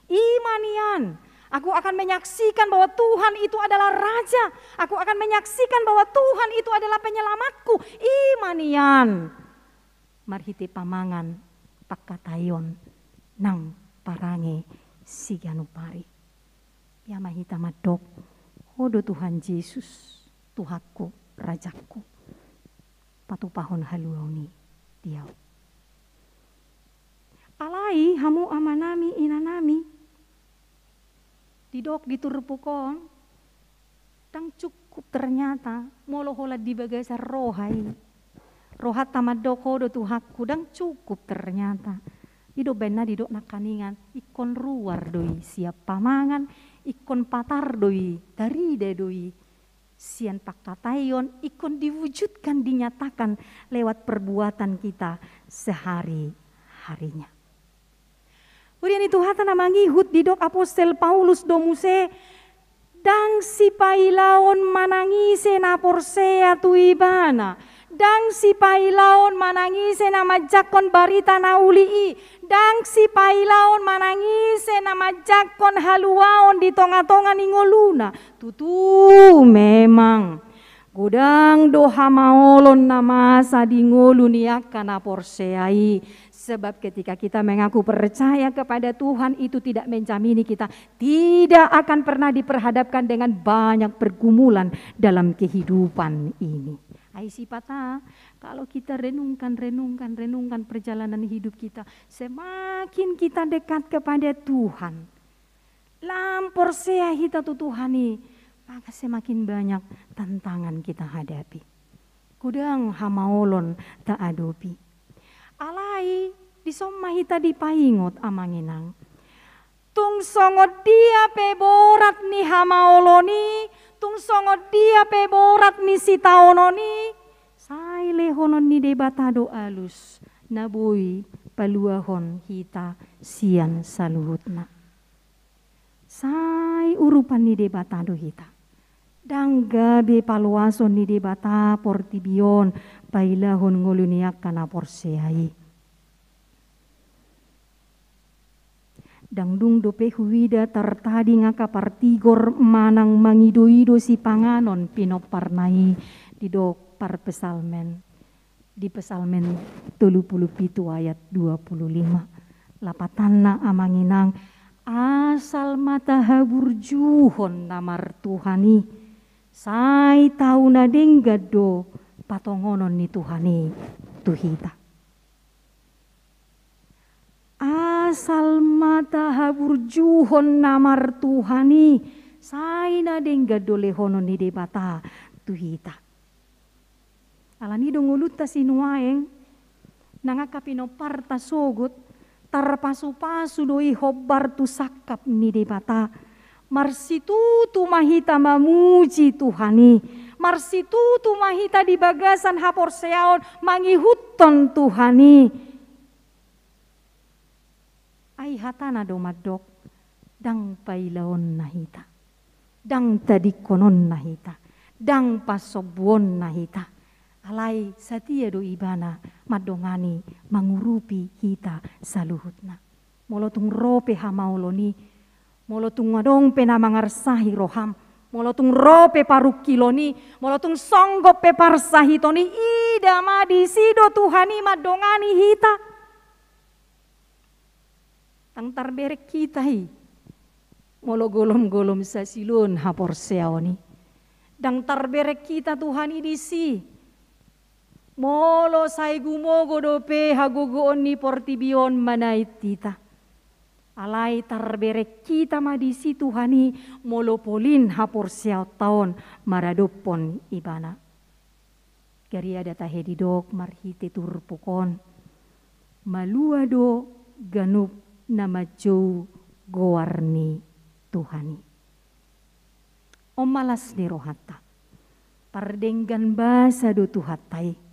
Imanian. Aku akan menyaksikan bahwa Tuhan itu adalah Raja. Aku akan menyaksikan bahwa Tuhan itu adalah penyelamatku. Imanian. Marhite pamangan pakatayon nang parange siganupari. Ya mahita madok, hodo Tuhan Yesus, Tuhanku, Rajaku, patupahon haluauni diau. Alai hamu amanami inanami, didok diturpukon, tang cukup ternyata moloholat di bagasar rohai. Rohat tamadok hodo Tuhanku, dang cukup ternyata. Didok benar didok nakaningan, ikon ruar doi siap pamangan, ikon patar doi, daride doi, sian pakatayon, ikon diwujudkan, dinyatakan lewat perbuatan kita sehari-harinya. Kemudian itu hata namangihut didok apostel Paulus domuse, dang si pailaon manangise na porsea tuibana, dang si pailaon manangise na majakon barita naulii, dang si pailaon manangise na majakon haluaon di tonga-tonga ningoluna. Tutu memang gudang doha maolon na masa di ngolu niaka na porseai. Sebab ketika kita mengaku percaya kepada Tuhan itu tidak menjamini kita tidak akan pernah diperhadapkan dengan banyak pergumulan dalam kehidupan ini. Hai sipata, kalau kita renungkan perjalanan hidup kita, semakin kita dekat kepada Tuhan, lampor sea hita tu Tuhani, maka semakin banyak tantangan kita hadapi. Kudang hamaolon tak adopi. Alai disomma hita dipaingot amanginang. Tung songot dia peborat ni hamaoloni, tung songot dia peborat ni sitaononi, sai lehonon ni debatado alus, nabui paluahon hita sian saluhutna. Sai urupan ni debatado hita. Dangga be paluason ni debata portibion pailahon ngoluniak kana porseai. Dangdung dope huwida tartadi ngaka partigor manang mangido-ido si panganon pinoparnai di dok par pesalmen. Di pesalmen 37 ayat 25. Lapatanna amanginang asal mata haburjuhon namar Tuhani. Sai tau na denggado patongonon ni Tuhani tuhita. Asal mata haburjuhon namar Tuhani. Sai na denggado lehonon ni debata tuhita. Alani donguluta sinuaeng nangakapino parta sogut Tarpasu-pasu doi hobbar tu sakap ni debata. Marsitu tu mahita mamuji Tuhani. Marsitu tu mahita di bagasan hapor seaon mangihuton Tuhani. Ai hatana domadok dang pailaon nahita. Dang tadikonon nahita. Dang pasobwon nahita. Alai satia do ibana madongani mangurupi hita saluhutna. Molotung rope hamauloni, molotung madong pena mangarsahi roham, molotung rope parukiloni, molotung songgop pe parsahitoni, ida madi sido Tuhani madongani hita. Tang tarberek kita hi, molo golom-golom sa silon hapor seaoni. Dang tarberek kita Tuhani disi. Molo say gumogo dope hagogoon ni portibion manait tita. Alay tarberek kita madisi Tuhani molopolin hapor siaw taon maradopon ibana. Gari ada tahedidok marhite turpukon. Maluado ganup nama jou gowarni Tuhani. Om malas ni rohata. Pardenggan basa do tuhatai.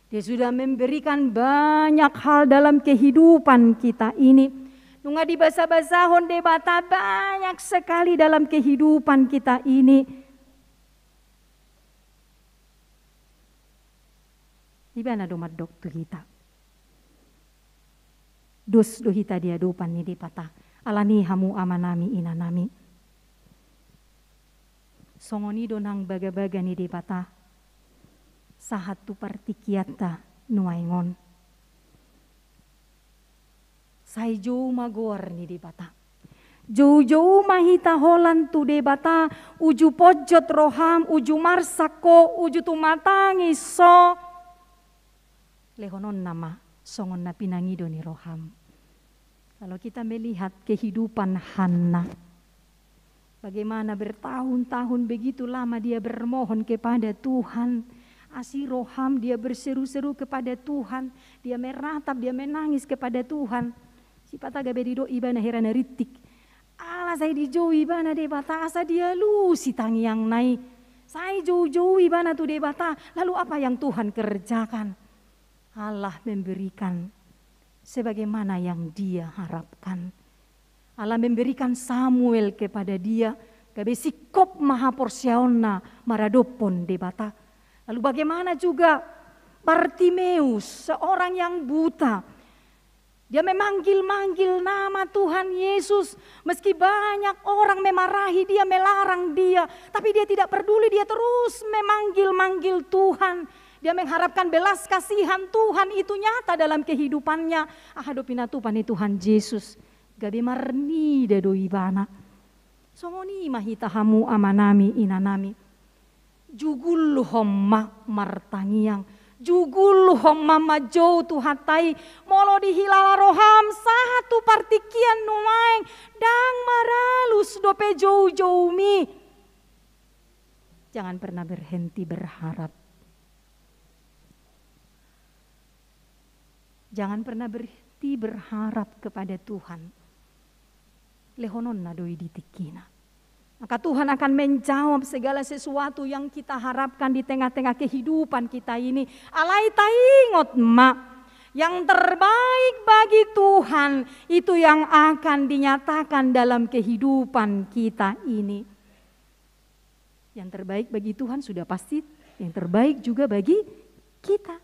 Dia sudah memberikan banyak hal dalam kehidupan kita ini. Nunga di basa-basahon debata banyak sekali dalam kehidupan kita ini. Di mana domat dokter kita? Dos do hita dia dopan ni debata. Alani hamu amanami inanami. Songoni donang baga-baga ni debata. Sahatu partikiata nuaingon. Sai jou magor ni debata. Jou mahita holan tu debata. Uju pojot roham, uju marsako, uju tumatangi so. Lehonon nama songon na pinangido ni roham. Kalau kita melihat kehidupan Hana. Bagaimana bertahun-tahun begitu lama dia bermohon kepada Tuhan. Asi roham dia berseru-seru kepada Tuhan. Dia meratap, dia menangis kepada Tuhan. Si pataga berido ibana herana ritik. Ala saya dijauh ibana debata asa dia lu si tangi yang naik. Saya jauh-jauh ibana tu debata. Lalu apa yang Tuhan kerjakan? Allah memberikan sebagaimana yang dia harapkan. Allah memberikan Samuel kepada dia. Gabe sikop maha porsiaonna maradopon debata. Lalu bagaimana juga Bartimeus, seorang yang buta. Dia memanggil-manggil nama Tuhan Yesus. Meski banyak orang memarahi dia, melarang dia. Tapi dia tidak peduli, dia terus memanggil-manggil Tuhan. Dia mengharapkan belas kasihan Tuhan itu nyata dalam kehidupannya. Ahadopina Tuhan Tuhan Yesus. Gabe marni dado ibana. Songoni mahita hamu amanami inanami. Jugul homma martangiang, jugul homma majou tuhatai, molo dihilala roham satu partikian nuaing, dang maralus dope jou mi. Jangan pernah berhenti berharap. Jangan pernah berhenti berharap kepada Tuhan. Lehonon nadoi ditikina. Maka Tuhan akan menjawab segala sesuatu yang kita harapkan di tengah-tengah kehidupan kita ini. Alai taingot mak, yang terbaik bagi Tuhan itu yang akan dinyatakan dalam kehidupan kita ini. Yang terbaik bagi Tuhan sudah pasti, yang terbaik juga bagi kita.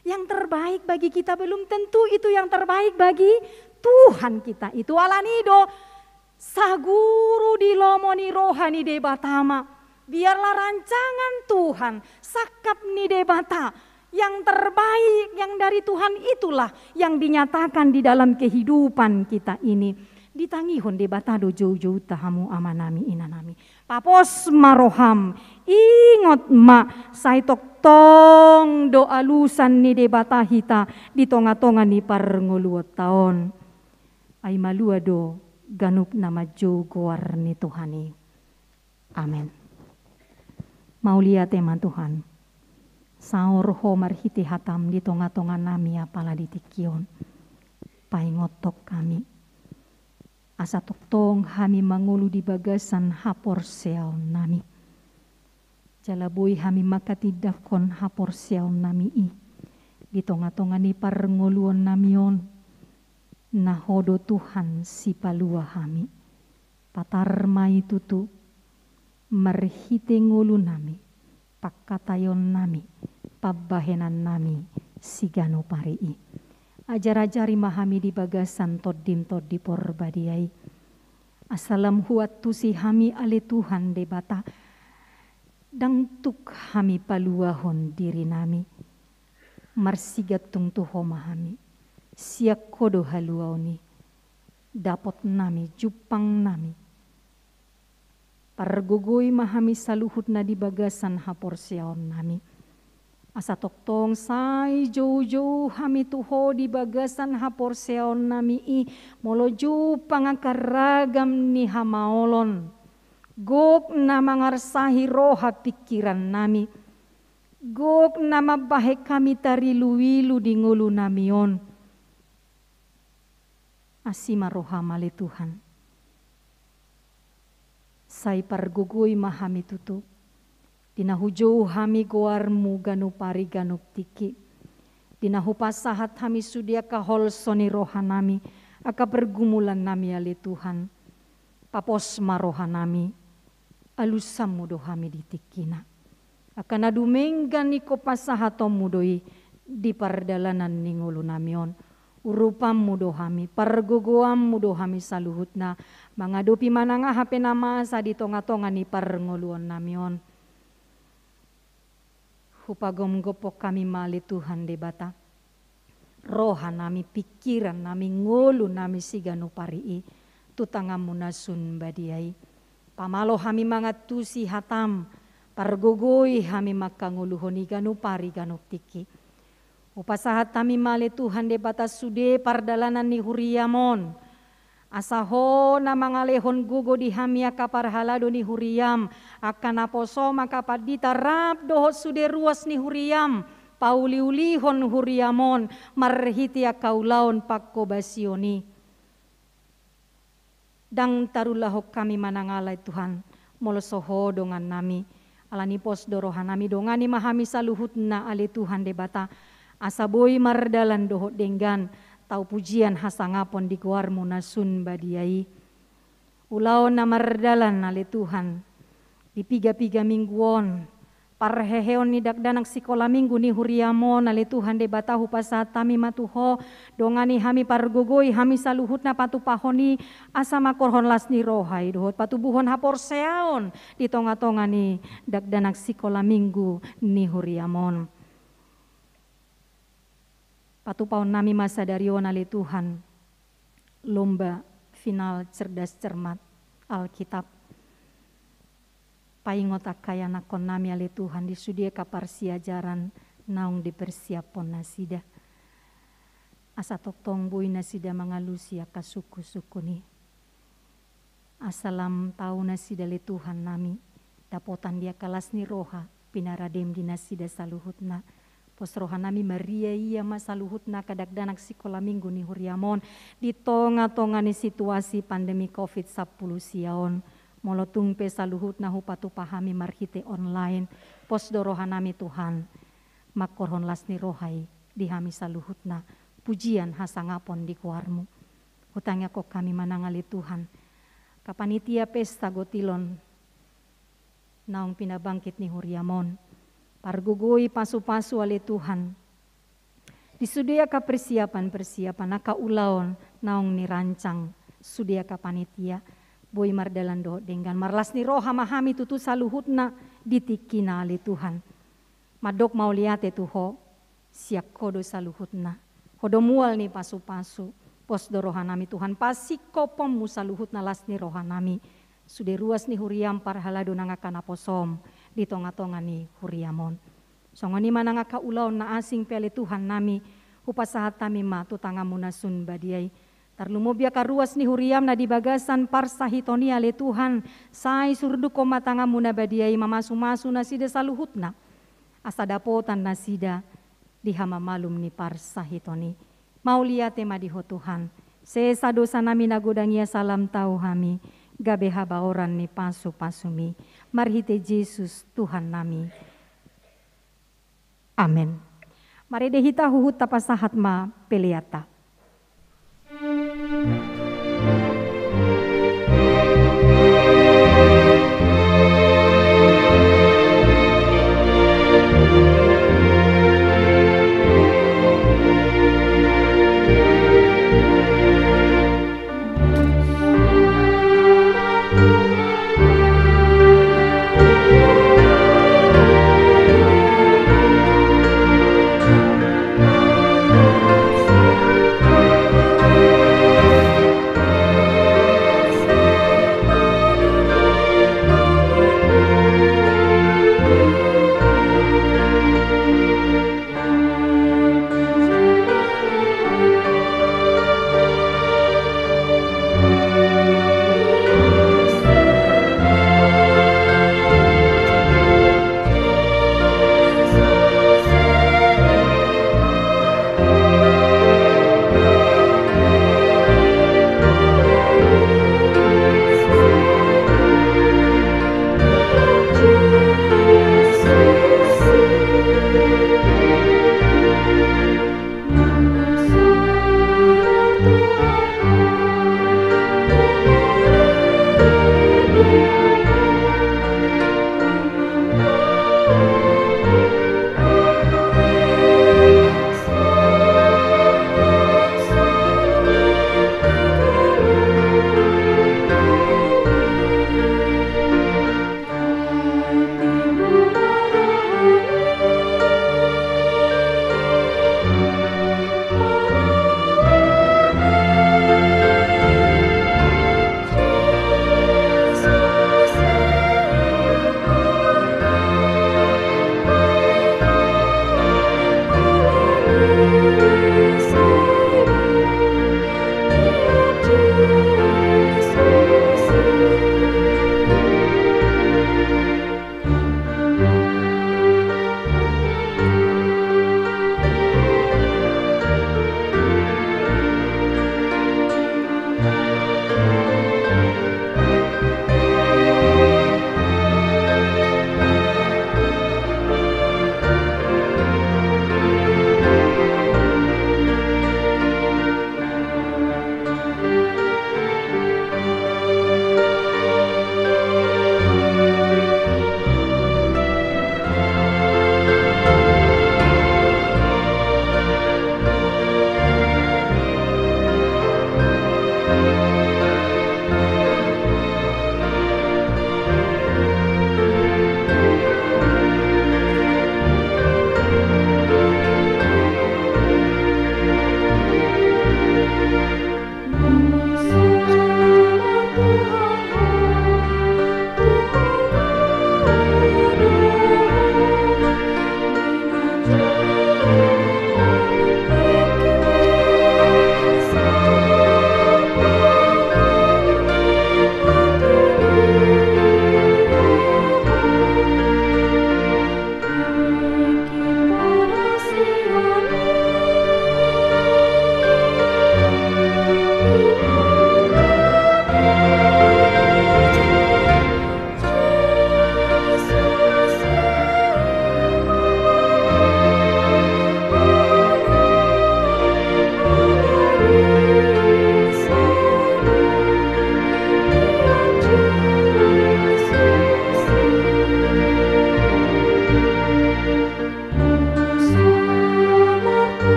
Yang terbaik bagi kita belum tentu itu yang terbaik bagi Tuhan kita. Itu alanido. Saguru di lomoni rohani debatama. Biarlah rancangan Tuhan sakap ni debata. Yang terbaik yang dari Tuhan itulah yang dinyatakan di dalam kehidupan kita ini. Ditangihon debatado jauh-jauh tahamu amanami inanami. Papos maroham. Ingot ma saitok tong doa lusan ni debata hita. Di tonga-tonga ni parnguluot taon. Ay maluado. Ganup nama jo goar ni Tuhani. Amin. Maulia teman Tuhan. Saur ho marhiti hatam di tonga-tonga nami apala ditikion. paingotok kami. Asa toktong kami mangulu di bagasan hapor seaon nami. Jalabui kami makatidakon hapor seaon nami di tonga-tongani parngoluon namion. Nahodo Tuhan si palua kami. Patarmai tutu marhite ngulu nami. Pakatayon nami. Pabahenan nami sigano parii. Ajar-ajari mahami di bagasan todim todi porbadiai. Asalam huat tusi hami ale Tuhan debata. Dang tuk hami paluahon diri nami. Marsigat tung tuho mahami. Siak kodo haluaoni. Dapot nami jupang nami. Pargugoi mahami saluhut na di bagasan hapor siaon nami. Asa toktong say jauh-jauh hami tuho di bagasan hapor seon nami moloju pangakaragam ni hamaolon. Gok na mangarsahi roha pikiran nami. Gok na mabahe kami tarilu-ilu di ngulu namion. Asima roha mali Tuhan. Say pargugui mahami tutu. Dinahujo hami goarmu ganu pari ganup tiki. Dinahupasahat hami sudia kahol soni rohanami. Aka pergumulan nami ali Tuhan. Papos marohanami. Alusam mudo hami ditikina. Aka nadumenggan niko pasahatom mudoi. Di pardalanan ningulu namion. Urupam mudo hami. Pargogoam mudo hami saluhutna. Mangadupi mananga hape nama sa di tonga-tonga ni parngoluan namion. Hupagom gopok kami mali Tuhan debata. Roha nami pikiran nami ngolu nami siganu parii. Tutangamu nasun badiai. Pamalo hami mangatusi hatam. Pargogoi hami makanguluhoni ganu pari ganu tiki. Upasahat kami mali Tuhan debata sude pardalanan ni huriamon. Asaho na mangalehon gugo di hamia kaparhalado ni huriam. Akan aposo makapadita rap dohot sude ruas ni huriam. Pauliulihon huriamon marhiti akaulaon pakko basioni. Dang tarulahok kami manangalay Tuhan. Molosoho dongan nami. Alani pos dorohan nami dongani mahami saluhut na ali Tuhan debata. Asaboy mardalan dohot denggan. Tau pujian hasangapon di kuarmu nasun badiai. Ulaon na mardalan ali Tuhan. Di piga-piga mingguon. Parheheon ni dakdanang sikola minggu ni huriamon ali Tuhan debata hupasat tami matuho. Dongani hami pargogoi hami saluhut na patupahoni. Asa makorhon las ni rohai. Dohot patubuhon hapor seaon. Di tonga-tonga ni dakdanang sikola minggu ni huriamon. Patupaon nami masa darion ali Tuhan. Lomba final cerdas cermat Alkitab. Paingot akayanakon nami ali Tuhan disudia kapar siajaran naung dipersiapon nasida. Asa toktong bui nasida mangalusi aka suku-suku ni. Asalam tau nasida ali Tuhan nami. Dapotan dia kalas ni roha pinaradem di nasida saluhutna. Pos roha nami Maria iya masaluhut na kadagdanak sikola minggu ni huriamon. Di tonga-tonga ni situasi pandemi COVID-10 siaon. Molotung pe saluhut na hupatu pahami marhite online. Pos do roha nami Tuhan. Makorhon las ni rohai di hami saluhut na. Pujian hasangapon di kuarmu. Hutangnya kok kami manangali Tuhan. Kapanitia pesta gotilon. Naung pinabangkit ni huriamon. Pargugoi pasu-pasu ali Tuhan. Disudia ka persiapan naka ulaon naong nirancang sudia ka panitia. Boy mardalan do dengan marlas ni roha mahami tutu saluhutna ditikina ali Tuhan. Madok mau liate tuho siak kodo saluhutna. Kodo mual ni pasu-pasu. Pos do roha nami Tuhan pasiko pom saluhutna las ni roha nami. Sude ruas ni huriam parhalado nangakana posom. Di tonga-tonga ni huriamon. Songoni mananga kaulaon na asing pele Tuhan nami. Hupasahat tami ma tutangamu nasun badiai. Tarlumobia karuas ni huriam na di bagasan parsahitoni ale Tuhan. Sai surdu koma tangamu na badiai mamasu-masu nasida saluhutna. Asa dapotan nasida di hama malum ni parsahitoni. Mau lihat tema diho Tuhan. Sesa dosa nami nagodangia salam tahu hami. Gabeha baoran ni pasu pasumi. Marhite Yesus Tuhan nami. Amin. Mari dehita huhut tapasahat ma peliata.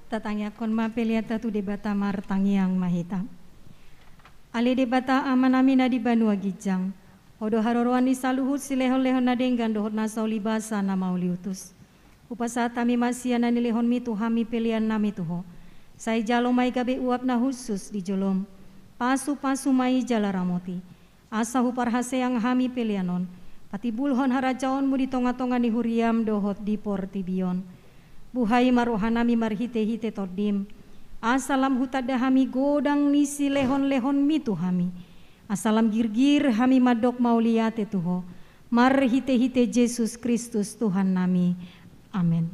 tatangya kon mapeliata tu debata martangiang mahita. Ale debata amanami na di Banua Gijang. Odo haroroan di saluhut silehon-lehon na denggan dohot na saulibasa na mauliutus. Upasata mi masia na nilehon mi tuhami pelian nami tuho. Sai jalo mai gabe uap na khusus di jolom. Pasu-pasu mai jala ramoti. Asa huparhase yang hami pelianon. Pati bulhon harajaon mu di tonga-tonga ni huriam dohot di portibion. Buhai marohanami marhite-hite tordim. Asalam hutada hami godang nisi lehon-lehon mi tuhami. Asalam girgir hami madok mauliate tuho. Marhite-hite Yesus Kristus Tuhan nami. Amin.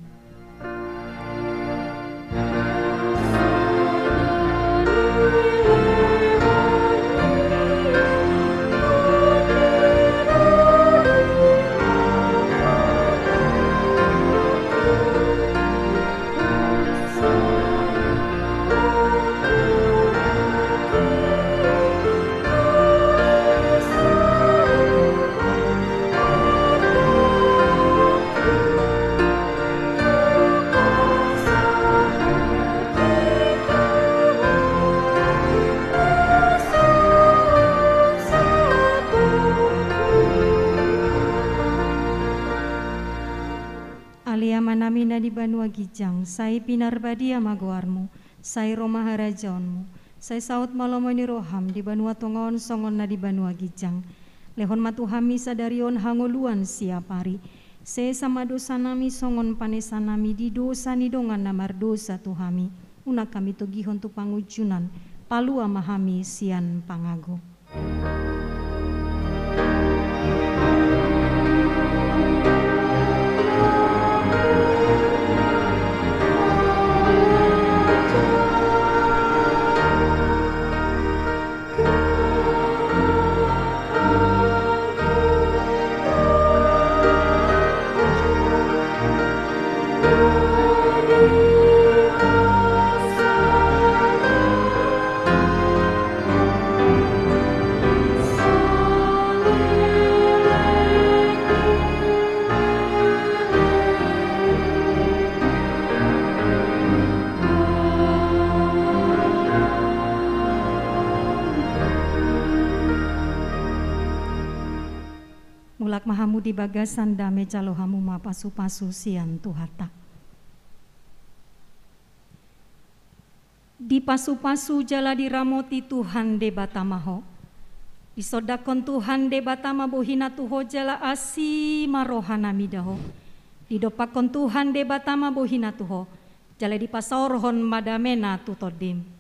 Manamina di Banua Gijang, sai pinarbadia magoarmu, sai Roma harajaonmu, sai saut malomoni roham di Banua Tongon songon na di Banua Gijang, lehon matuhami sadarion hangoluan siapari, se sama dosa nami songon panesa nami di dosa ni dongan namar dosa tuhami, una kami togihon tu pangujunan, palua mahami sian pangago. Mulak mahamu di bagasan dame calohamu ma pasu-pasu sian tuhata. Di pasu-pasu jala diramoti Tuhan de batamaho. Disodakon Tuhan de batama bohina tuho jala asi marohana midaho. Didopakon Tuhan de batama bohina tuho. Jala di pasaorhon madamena tutodim.